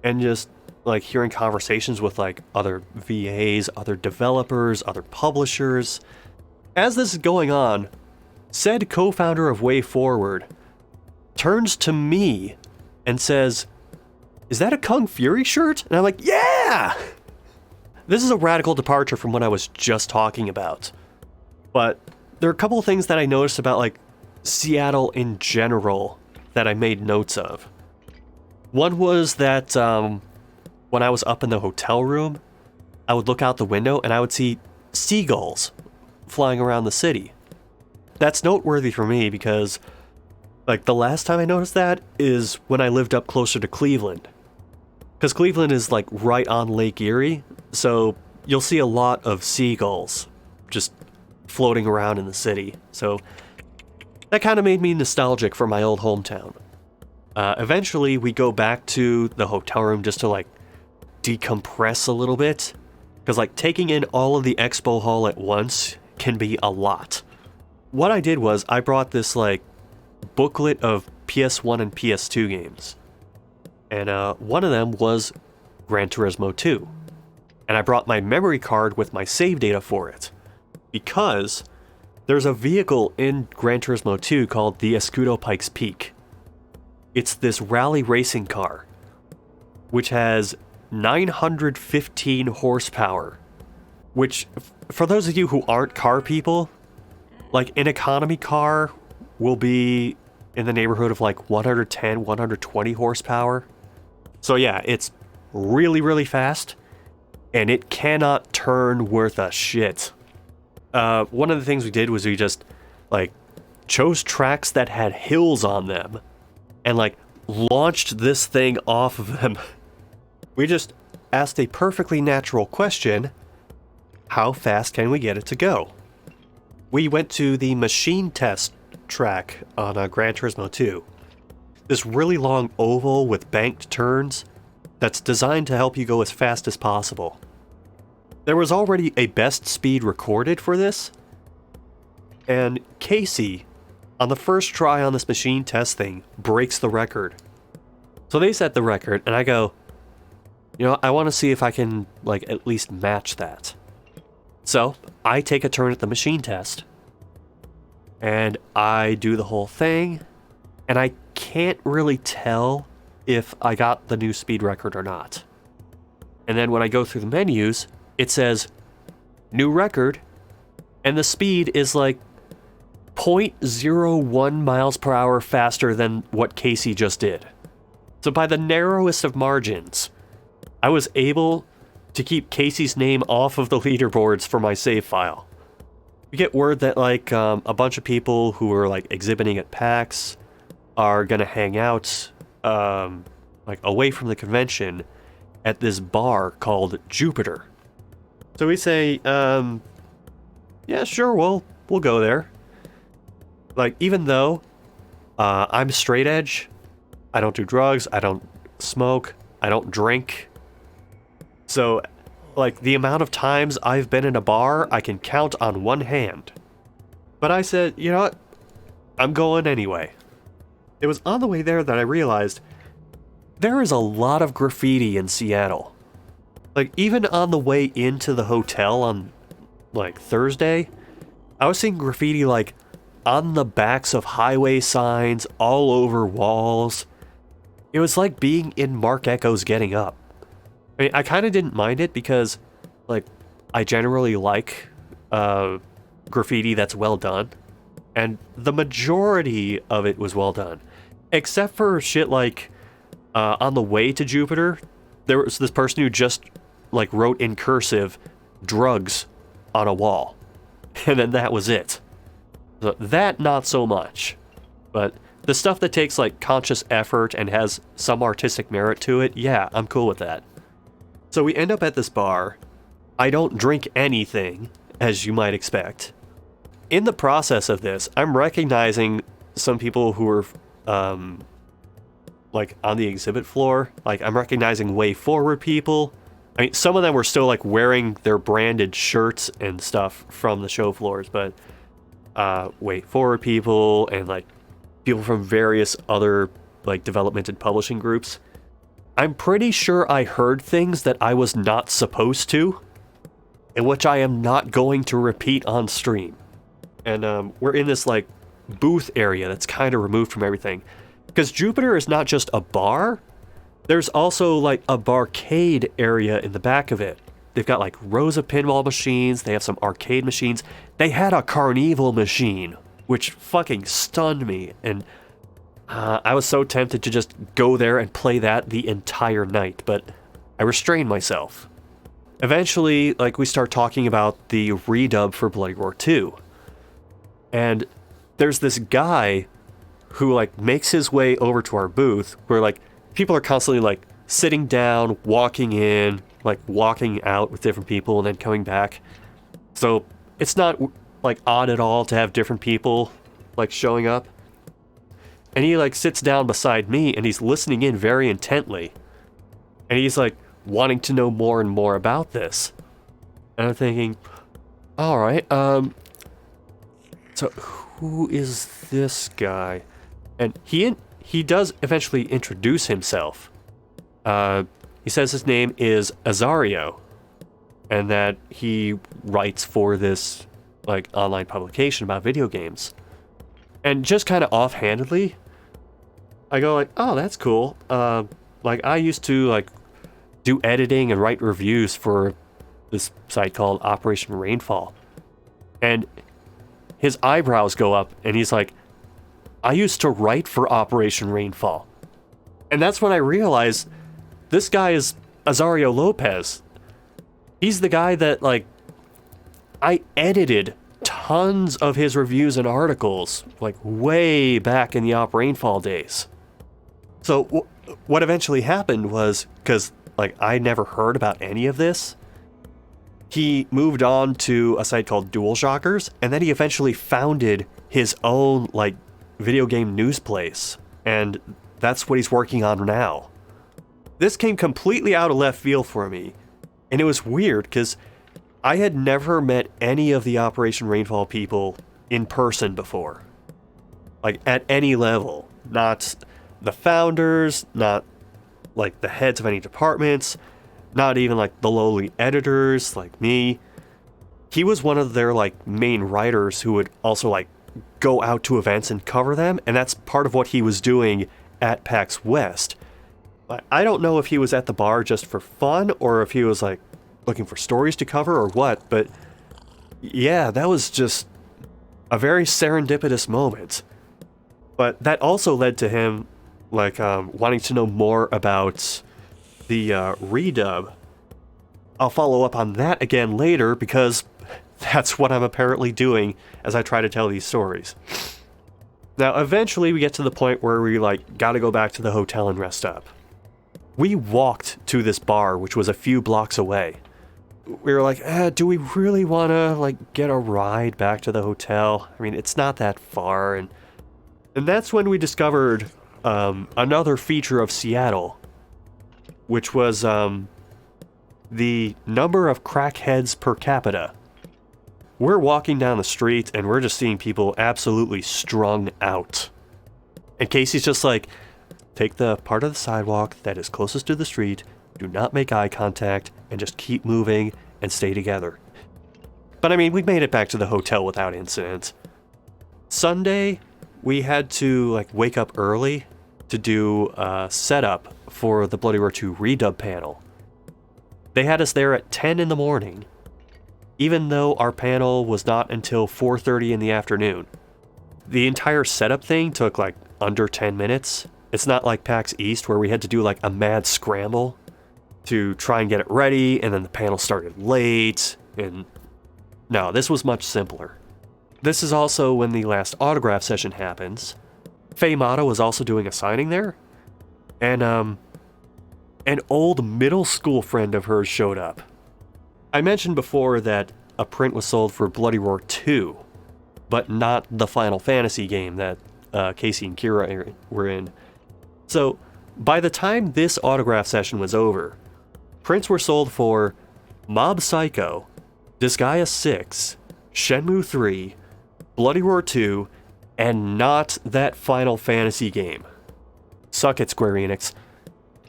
and just like hearing conversations with like other VAs, other developers, other publishers. As this is going on, said co-founder of Way Forward turns to me and says, "Is that a Kung Fury shirt?" And I'm like, "Yeah!" This is a radical departure from what I was just talking about. But there are a couple of things that I noticed about like Seattle in general that I made notes of. One was that when I was up in the hotel room, I would look out the window and I would see seagulls flying around the city. That's noteworthy for me because like the last time I noticed that is when I lived up closer to Cleveland. Because Cleveland is like right on Lake Erie, so you'll see a lot of seagulls just floating around in the city. So that kind of made me nostalgic for my old hometown. Eventually, we go back to the hotel room just to like decompress a little bit. Because like taking in all of the Expo Hall at once can be a lot. What I did was I brought this like booklet of PS1 and PS2 games. And one of them was Gran Turismo 2. And I brought my memory card with my save data for it. Because there's a vehicle in Gran Turismo 2 called the Escudo Pikes Peak. It's this rally racing car, which has 915 horsepower, which, for those of you who aren't car people, like an economy car will be in the neighborhood of like 110, 120 horsepower. So yeah, it's really, really fast, and it cannot turn worth a shit. One of the things we did was we just, like, chose tracks that had hills on them, and, like, launched this thing off of them. We just asked a perfectly natural question: how fast can we get it to go? We went to the machine test track on Gran Turismo 2. This really long oval with banked turns that's designed to help you go as fast as possible. There was already a best speed recorded for this, and Casey, on the first try on this machine test thing, breaks the record. So they set the record, and I go, you know, I want to see if I can, like, at least match that. So I take a turn at the machine test, and I do the whole thing, and I can't really tell if I got the new speed record or not. And then when I go through the menus, it says new record, and the speed is like 0.01 miles per hour faster than what Casey just did. So by the narrowest of margins, I was able to keep Casey's name off of the leaderboards for my save file. We get word that like a bunch of people who are like exhibiting at PAX are gonna hang out like away from the convention at this bar called Jupiter. So we say, yeah, sure, we'll go there. Like, even though I'm straight edge. I don't do drugs. I don't smoke. I don't drink. So, like, the amount of times I've been in a bar, I can count on one hand. But I said, you know what? I'm going anyway. It was on the way there that I realized there is a lot of graffiti in Seattle. Like, even on the way into the hotel on, like, Thursday, I was seeing graffiti, like, on the backs of highway signs, all over walls. It was like being in Mark Echo's Getting Up. I mean, I kind of didn't mind it because, like, I generally like graffiti that's well done. And the majority of it was well done. Except for shit like, on the way to Jupiter, there was this person who just, like, wrote in cursive, drugs on a wall. And then that was it. So that, not so much. But the stuff that takes, like, conscious effort and has some artistic merit to it, yeah, I'm cool with that. So we end up at this bar. I don't drink anything, as you might expect. In the process of this, I'm recognizing some people who are, like, on the exhibit floor. Like, I'm recognizing Way Forward people. I mean, some of them were still, like, wearing their branded shirts and stuff from the show floors, but Way Forward people and, like, people from various other, like, development and publishing groups. I'm pretty sure I heard things that I was not supposed to, and which I am not going to repeat on stream. And we're in this, like, booth area that's kind of removed from everything. Because Jupiter is not just a bar, there's also, like, a barcade area in the back of it. They've got, like, rows of pinball machines, they have some arcade machines. They had a Carnival machine, which fucking stunned me, and I was so tempted to just go there and play that the entire night, but I restrained myself. Eventually, like, we start talking about the redub for Bloody Roar 2. And there's this guy who, like, makes his way over to our booth where, like, people are constantly, like, sitting down, walking in, like, walking out with different people and then coming back. So it's not, like, odd at all to have different people, like, showing up. And he, like, sits down beside me and he's listening in very intently. And he's, like, wanting to know more and more about this. And I'm thinking, alright, so who is this guy? And he does eventually introduce himself. He says his name is Azario, and that he writes for this, like, online publication about video games. And just kind of offhandedly, I go like, oh, that's cool. Like, I used to, like, do editing and write reviews for this site called Operation Rainfall. And his eyebrows go up, and he's like, I used to write for Operation Rainfall. And that's when I realized this guy is Azario Lopez. He's the guy that, like, I edited tons of his reviews and articles, like, way back in the Op Rainfall days. So what eventually happened was, because, like, I never heard about any of this, he moved on to a site called Dual Shockers, and then he eventually founded his own, like, video game news place, and that's what he's working on now. This came completely out of left field for me, and it was weird, because I had never met any of the Operation Rainfall people in person before. Like, at any level. Not the founders, not, like, the heads of any departments, not even, like, the lowly editors, like me. He was one of their, like, main writers who would also, like, go out to events and cover them, and that's part of what he was doing at PAX West. I don't know if he was at the bar just for fun, or if he was, like, looking for stories to cover or what, but yeah, that was just a very serendipitous moment. But that also led to him, like, wanting to know more about the redub. I'll follow up on that again later, because that's what I'm apparently doing as I try to tell these stories. Now, eventually we get to the point where we, like, gotta go back to the hotel and rest up. We walked to this bar, which was a few blocks away. We were like, do we really want to, like, get a ride back to the hotel? I mean, it's not that far, and And that's when we discovered another feature of Seattle, which was the number of crackheads per capita. We're walking down the street and we're just seeing people absolutely strung out. And Casey's just like, take the part of the sidewalk that is closest to the street, do not make eye contact, and just keep moving and stay together. But I mean, we made it back to the hotel without incident. Sunday, we had to like wake up early to do a setup for the Bloody Roar 2 Redub panel. They had us there at 10 in the morning, even though our panel was not until 4:30 in the afternoon. The entire setup thing took like under 10 minutes. It's not like PAX East where we had to do like a mad scramble to try and get it ready, and then the panel started late, and no, this was much simpler. This is also when the last autograph session happens. Faye Mata was also doing a signing there, and an old middle school friend of hers showed up. I mentioned before that a print was sold for Bloody Roar 2, but not the Final Fantasy game that Casey and Kira were in. So, by the time this autograph session was over, prints were sold for Mob Psycho, Disgaea 6, Shenmue 3, Bloody Roar 2, and not that Final Fantasy game. Suck it, Square Enix.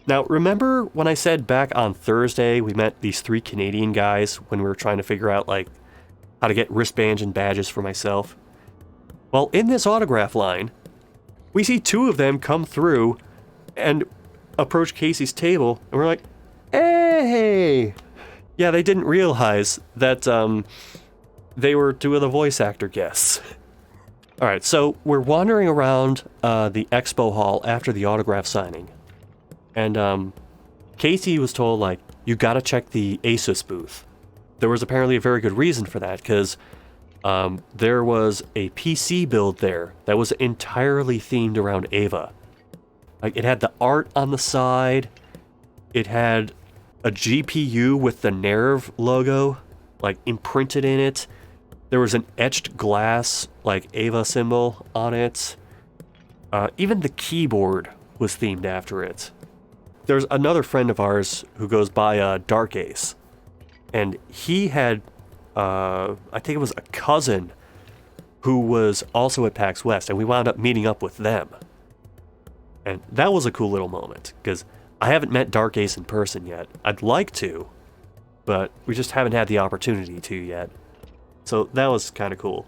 Now, remember when I said back on Thursday we met these 3 Canadian guys when we were trying to figure out, like, how to get wristbands and badges for myself? Well, in this autograph line, we see 2 of them come through and approach Casey's table, and we're like, hey! Yeah, they didn't realize that they were 2 of the voice actor guests. Alright, so we're wandering around the Expo Hall after the autograph signing. And Casey was told, like, you gotta check the ASUS booth. There was apparently a very good reason for that, because there was a PC build there that was entirely themed around Ava. Like, it had the art on the side, it had a GPU with the Nerve logo, like, imprinted in it. There was an etched glass, like, Ava symbol on it. Even the keyboard was themed after it. There's another friend of ours who goes by Dark Ace, and he had, I think it was a cousin who was also at PAX West, and we wound up meeting up with them. And that was a cool little moment, because I haven't met Dark Ace in person yet. I'd like to, but we just haven't had the opportunity to yet. So that was kind of cool.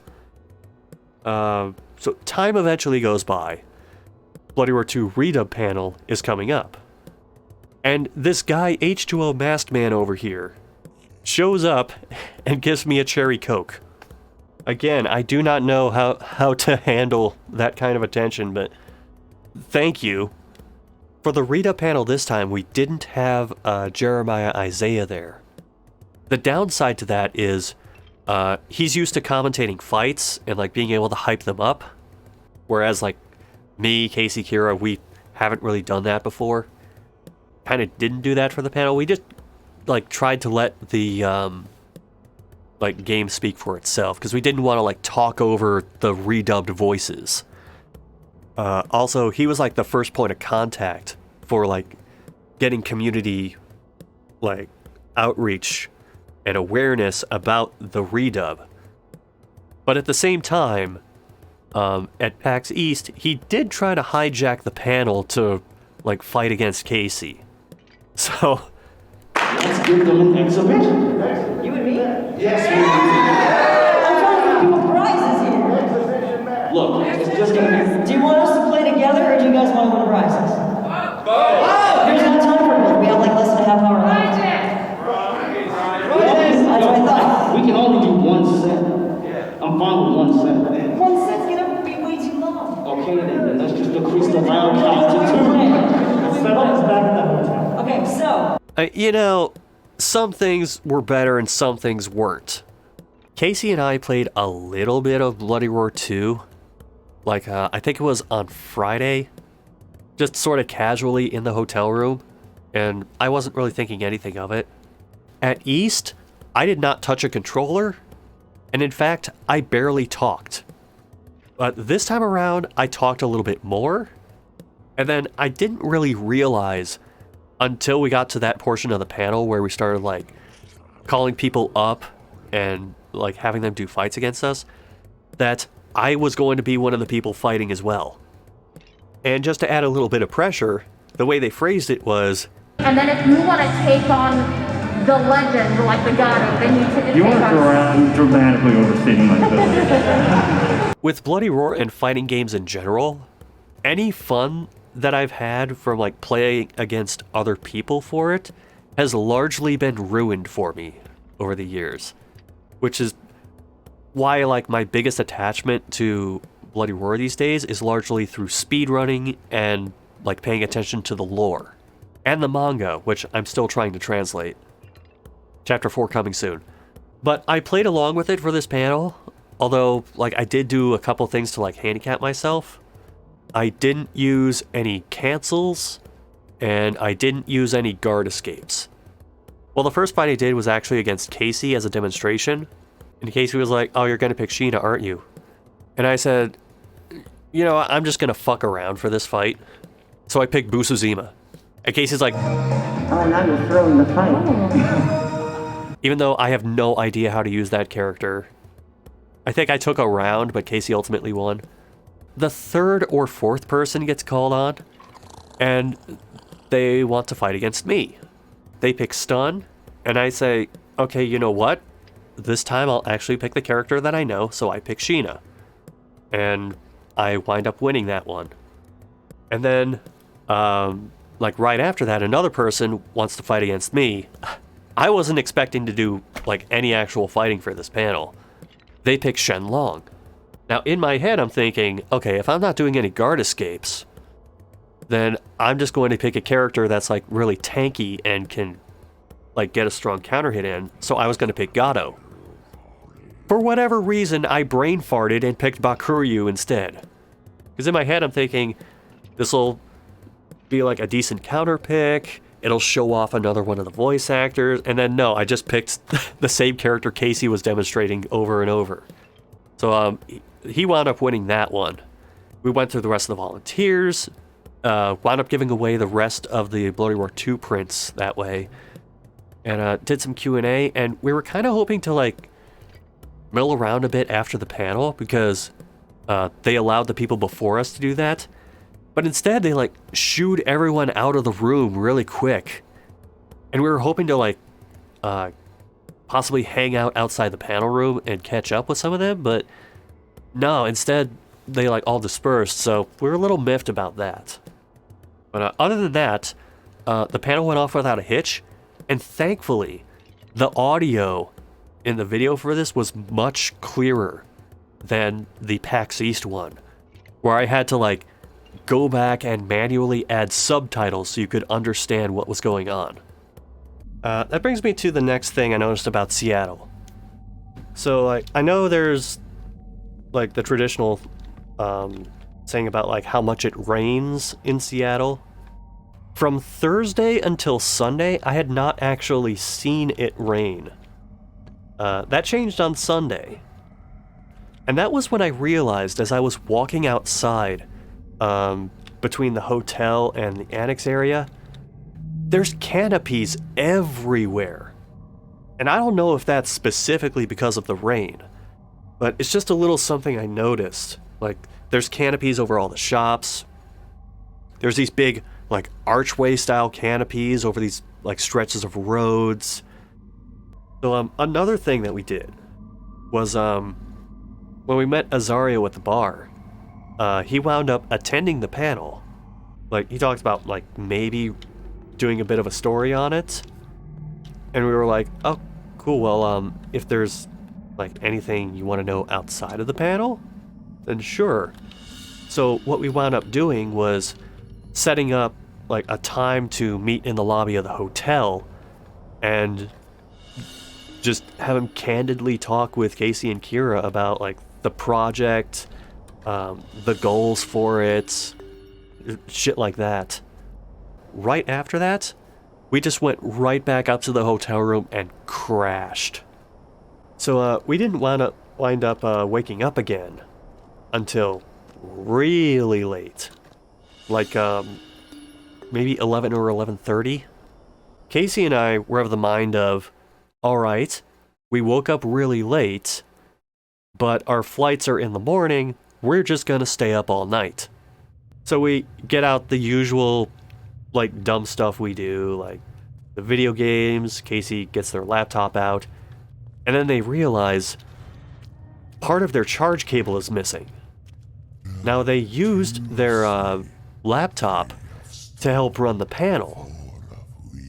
So time eventually goes by. Bloody Roar 2 Redub panel is coming up. And this guy, H2O Masked Man over here, shows up and gives me a cherry Coke. Again, I do not know how to handle that kind of attention, but thank you. For the Redub panel this time, we didn't have Jeremiah Isaiah there. The downside to that is he's used to commentating fights and like being able to hype them up, whereas like me, Casey, Kira, we haven't really done that before. Kind of didn't do that for the panel. We just like tried to let the like game speak for itself, because we didn't want to like talk over the redubbed voices. Also, he was like the first point of contact for like getting community like outreach and awareness about the redub. But at the same time, at PAX East, he did try to hijack the panel to like fight against Casey. So let's give them an exhibition. You and me? Yes, you and me. I'm trying to give people prizes here. Look, it's just gonna be. Do you want us to play together, or do you guys want to win prizes? Oh, there's no time for both. We have like less than a half hour left. That's what I thought. We can only do one set. I'm fine with one set. One set's gonna be way too long. Okay, then let's just decrease the round count to 2. Settle us back at the hotel. Okay, so. You know, some things were better and some things weren't. Casey and I played a little bit of Bloody Roar 2. Like, I think it was on Friday. Just sort of casually in the hotel room. And I wasn't really thinking anything of it. At East, I did not touch a controller. And in fact, I barely talked. But this time around, I talked a little bit more, and then I didn't really realize until we got to that portion of the panel where we started, like, calling people up and, like, having them do fights against us, that I was going to be one of the people fighting as well. And just to add a little bit of pressure, the way they phrased it was, and then if you want to take on the legend, like the GLaDOS, then you take on... You want to go around dramatically overstating my ability. With Bloody Roar and fighting games in general, any fun that I've had from, like, playing against other people for it has largely been ruined for me over the years. Which is why, like, my biggest attachment to Bloody Roar these days is largely through speedrunning and, like, paying attention to the lore. And the manga, which I'm still trying to translate. Chapter 4 coming soon. But I played along with it for this panel, although, like, I did do a couple things to, like, handicap myself. I didn't use any cancels, and I didn't use any guard escapes. Well, the first fight I did was actually against Casey as a demonstration, and Casey was like, "Oh, you're gonna pick Sheena, aren't you?" And I said, "You know, I'm just gonna fuck around for this fight." So I picked Busuzima. And Casey's like, Oh, now you're throwing the fight. even though I have no idea how to use that character. I think I took a round, but Casey ultimately won. The third or fourth person gets called on, and they want to fight against me. They pick Stun, and I say, okay, you know what? This time I'll actually pick the character that I know, so I pick Sheena. And I wind up winning that one. And then, like right after that, another person wants to fight against me. I wasn't expecting to do, like, any actual fighting for this panel. They pick Shenlong. Now, in my head, I'm thinking, okay, if I'm not doing any guard escapes, then I'm just going to pick a character that's, like, really tanky and can, like, get a strong counter hit in, so I was going to pick Gato. For whatever reason, I brain farted and picked Bakuryu instead. Because in my head, I'm thinking, this'll be, like, a decent counter pick, it'll show off another one of the voice actors, and then no, I just picked the same character Casey was demonstrating over and over. So, he wound up winning that one. We went through the rest of the volunteers, wound up giving away the rest of the Bloody Roar 2 prints that way, and did some Q&A, and we were kind of hoping to, like, mill around a bit after the panel, because they allowed the people before us to do that, but instead they, like, shooed everyone out of the room really quick, and we were hoping to, like, possibly hang out outside the panel room and catch up with some of them, but no, instead they, like, all dispersed, so we were a little miffed about that. But other than that, the panel went off without a hitch, and thankfully, the audio in the video for this was much clearer than the PAX East one, where I had to, like, go back and manually add subtitles so you could understand what was going on. That brings me to the next thing I noticed about Seattle. So, like, I know there's, like, the traditional saying about, like, how much it rains in Seattle. From Thursday until Sunday, I had not actually seen it rain. That changed on Sunday. And that was when I realized, as I was walking outside between the hotel and the annex area, there's canopies everywhere. And I don't know if that's specifically because of the rain, but it's just a little something I noticed. Like, there's canopies over all the shops. There's these big, like, archway-style canopies over these, like, stretches of roads. So, another thing that we did was, when we met Azario at the bar, he wound up attending the panel. Like, he talked about, like, maybe doing a bit of a story on it. And we were like, oh, cool, well, if there's, like, anything you want to know outside of the panel, then sure. So what we wound up doing was setting up, like, a time to meet in the lobby of the hotel and just have him candidly talk with Casey and Kira about, like, the project, the goals for it, shit like that. Right after that, we just went right back up to the hotel room and crashed. So we didn't wind up waking up again until really late. Like, maybe 11 or 11:30. Casey and I were of the mind of, alright, we woke up really late, but our flights are in the morning, we're just gonna stay up all night. So we get out the usual, like, dumb stuff we do, like the video games, Casey gets their laptop out, and then they realize part of their charge cable is missing. Now, they used their laptop to help run the panel.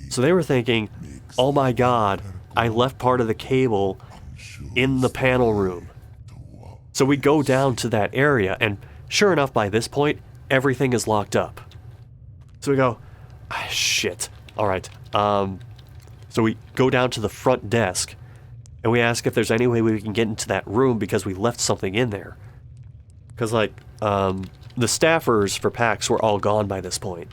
So they were thinking, oh my god, I left part of the cable in the panel room. So we go down to that area, and sure enough, by this point, everything is locked up. So we go, ah, shit. Alright, so we go down to the front desk, and we ask if there's any way we can get into that room because we left something in there. Because, like, the staffers for PAX were all gone by this point.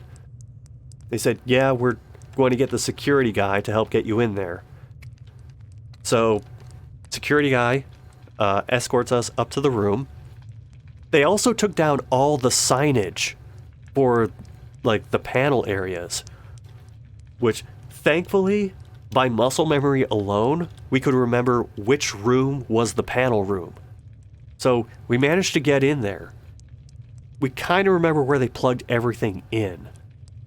They said, yeah, we're going to get the security guy to help get you in there. So, security guy escorts us up to the room. They also took down all the signage for, like, the panel areas, which, thankfully, by muscle memory alone, we could remember which room was the panel room. So, we managed to get in there. We kind of remember where they plugged everything in.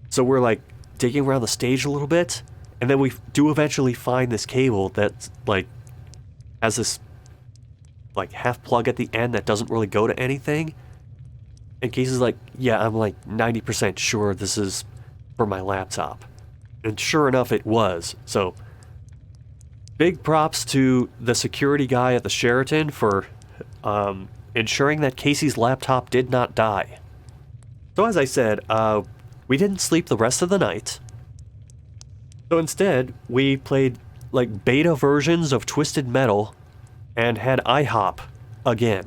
So we're, like, digging around the stage a little bit, and then we do eventually find this cable that, like, has this, like, half plug at the end that doesn't really go to anything. And Casey's like, yeah, I'm, like, 90% sure this is for my laptop. And sure enough, it was. So, big props to the security guy at the Sheraton for ensuring that Casey's laptop did not die. So as I said, we didn't sleep the rest of the night. So instead, we played, like, beta versions of Twisted Metal and had IHOP again.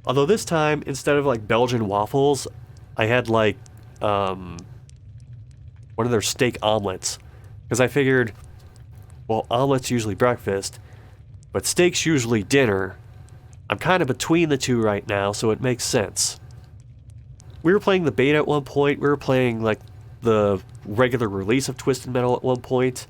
Although this time, instead of, like, Belgian waffles, I had, like, one of their steak omelets. Because I figured, well, omelet's usually breakfast, but steak's usually dinner. I'm kind of between the two right now, so it makes sense. We were playing the beta at one point, we were playing, like, the regular release of Twisted Metal at one point,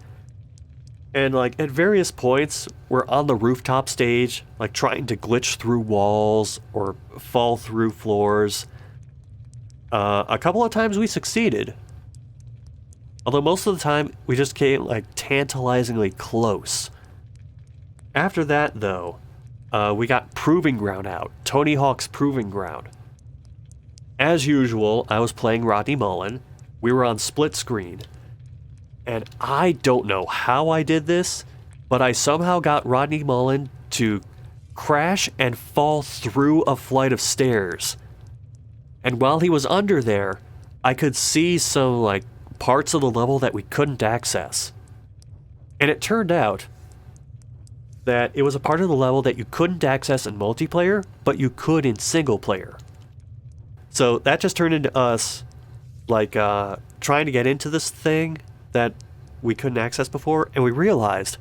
and, like, at various points, we're on the rooftop stage, like, trying to glitch through walls or fall through floors. A couple of times we succeeded. Although most of the time, we just came, like, tantalizingly close. After that, though, we got Proving Ground out. Tony Hawk's Proving Ground. As usual, I was playing Rodney Mullen. We were on split screen. And I don't know how I did this, but I somehow got Rodney Mullen to crash and fall through a flight of stairs. And while he was under there, I could see some, like, parts of the level that we couldn't access. And it turned out that it was a part of the level that you couldn't access in multiplayer, but you could in single player. So that just turned into us, like, trying to get into this thing that we couldn't access before, and we realized,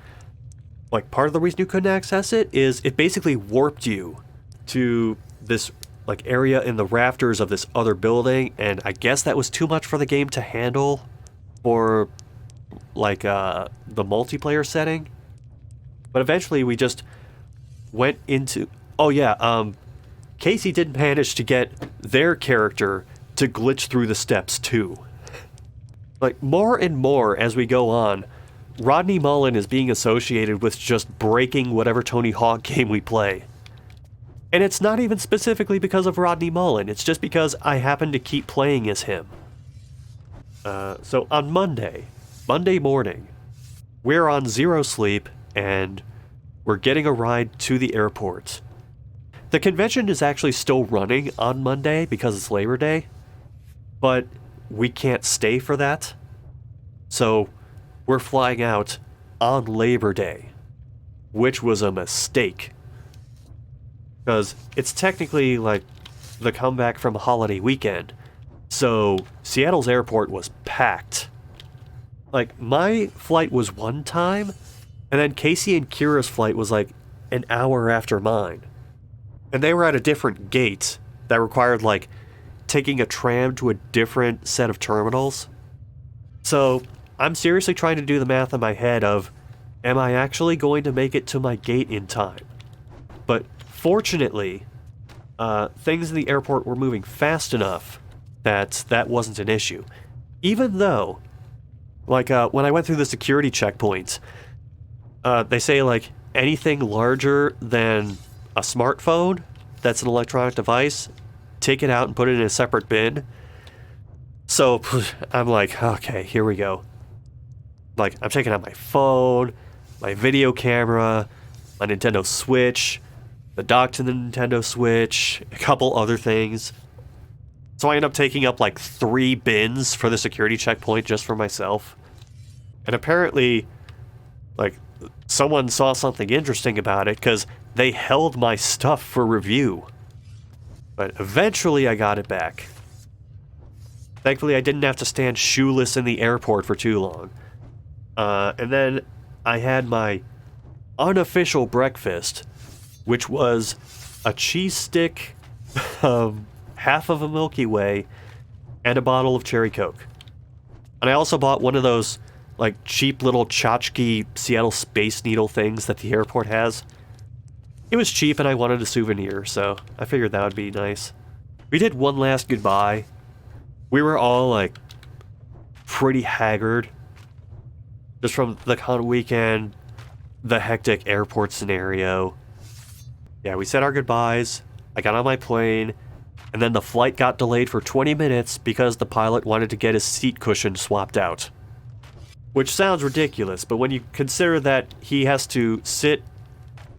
like, part of the reason you couldn't access it is it basically warped you to this, like, area in the rafters of this other building, and I guess that was too much for the game to handle for, like, the multiplayer setting. But eventually we just went into... Oh yeah, Casey did manage to get their character to glitch through the steps too. Like, more and more as we go on, Rodney Mullen is being associated with just breaking whatever Tony Hawk game we play. And it's not even specifically because of Rodney Mullen, it's just because I happen to keep playing as him. So on Monday morning, we're on zero sleep, and we're getting a ride to the airport. The convention is actually still running on Monday because it's Labor Day, but we can't stay for that. So we're flying out on Labor Day, which was a mistake. Because it's technically, like, the comeback from a holiday weekend, so Seattle's airport was packed. Like, my flight was one time, and then Casey and Kira's flight was, like, an hour after mine. And they were at a different gate that required, like, taking a tram to a different set of terminals. So, I'm seriously trying to do the math in my head of, am I actually going to make it to my gate in time? But fortunately, things in the airport were moving fast enough that that wasn't an issue. Even though, like, when I went through the security checkpoints, they say, like, anything larger than a smartphone that's an electronic device, take it out and put it in a separate bin. So, I'm like, okay, here we go. Like, I'm taking out my phone, my video camera, my Nintendo Switch, the dock to the Nintendo Switch, a couple other things. So I end up taking up like 3 bins for the security checkpoint just for myself. And apparently, like, someone saw something interesting about it because they held my stuff for review. But eventually I got it back. Thankfully I didn't have to stand shoeless in the airport for too long. And then I had my unofficial breakfast, which was a cheese stick, half of a Milky Way, and a bottle of cherry Coke. And I also bought one of those, like, cheap little tchotchke Seattle Space Needle things that the airport has. It was cheap and I wanted a souvenir, so I figured that would be nice. We did one last goodbye. We were all, like, pretty haggard. Just from the con weekend, the hectic airport scenario. Yeah, we said our goodbyes. I got on my plane, and then the flight got delayed for 20 minutes because the pilot wanted to get his seat cushion swapped out. Which sounds ridiculous, but when you consider that he has to sit,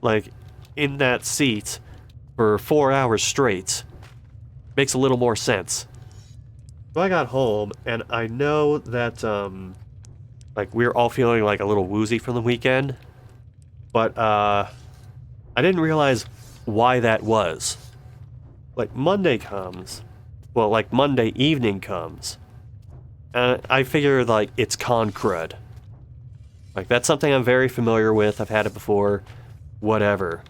like, in that seat for 4 hours straight, makes a little more sense. So I got home, and I know that, like, we were all feeling, like, a little woozy from the weekend, but, I didn't realize why that was. Like, Monday comes, well, like, Monday evening comes, and I figure, like, it's con crud. Like, that's something I'm very familiar with, I've had it before, whatever.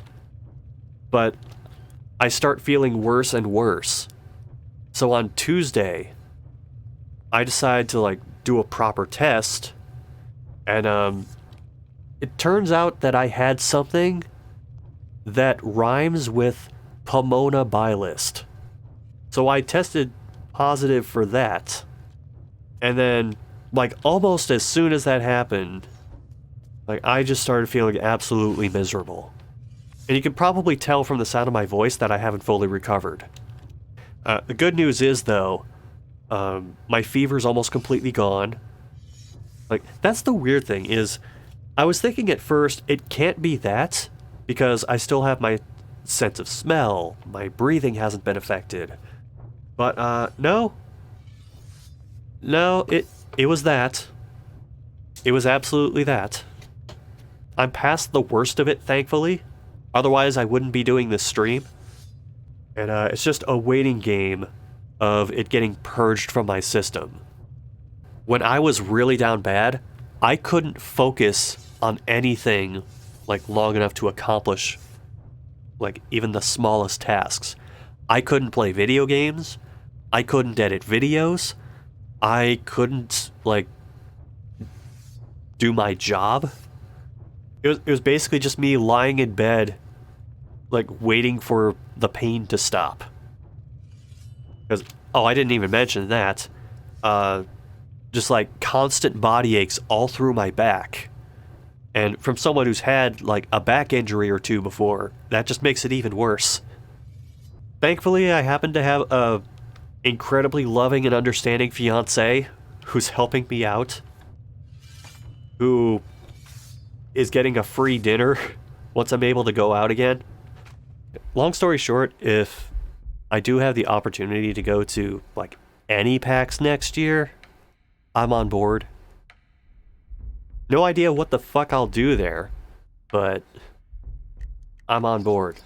But I start feeling worse and worse. So on Tuesday, I decide to, like, do a proper test, and, it turns out that I had something that rhymes with Pomona Bilist. So I tested positive for that. And then, like, almost as soon as that happened, like, I just started feeling absolutely miserable. And you can probably tell from the sound of my voice that I haven't fully recovered. The good news is, though, my fever's almost completely gone. Like, that's the weird thing, is I was thinking at first it can't be that, because I still have my sense of smell, my breathing hasn't been affected. But, no. No, it was that. It was absolutely that. I'm past the worst of it, thankfully. Otherwise, I wouldn't be doing this stream. And, it's just a waiting game of it getting purged from my system. When I was really down bad, I couldn't focus on anything, like, long enough to accomplish, like, even the smallest tasks. I couldn't play video games. I couldn't edit videos. I couldn't, like, do my job. It was basically just me lying in bed, like, waiting for the pain to stop. Because, oh, I didn't even mention that. Just, like, constant body aches all through my back. And from someone who's had, like, a back injury or two before, that just makes it even worse. Thankfully, I happen to have a incredibly loving and understanding fiancé who's helping me out, who is getting a free dinner once I'm able to go out again. Long story short, if I do have the opportunity to go to, like, any PAX next year, I'm on board. No idea what the fuck I'll do there, but I'm on board.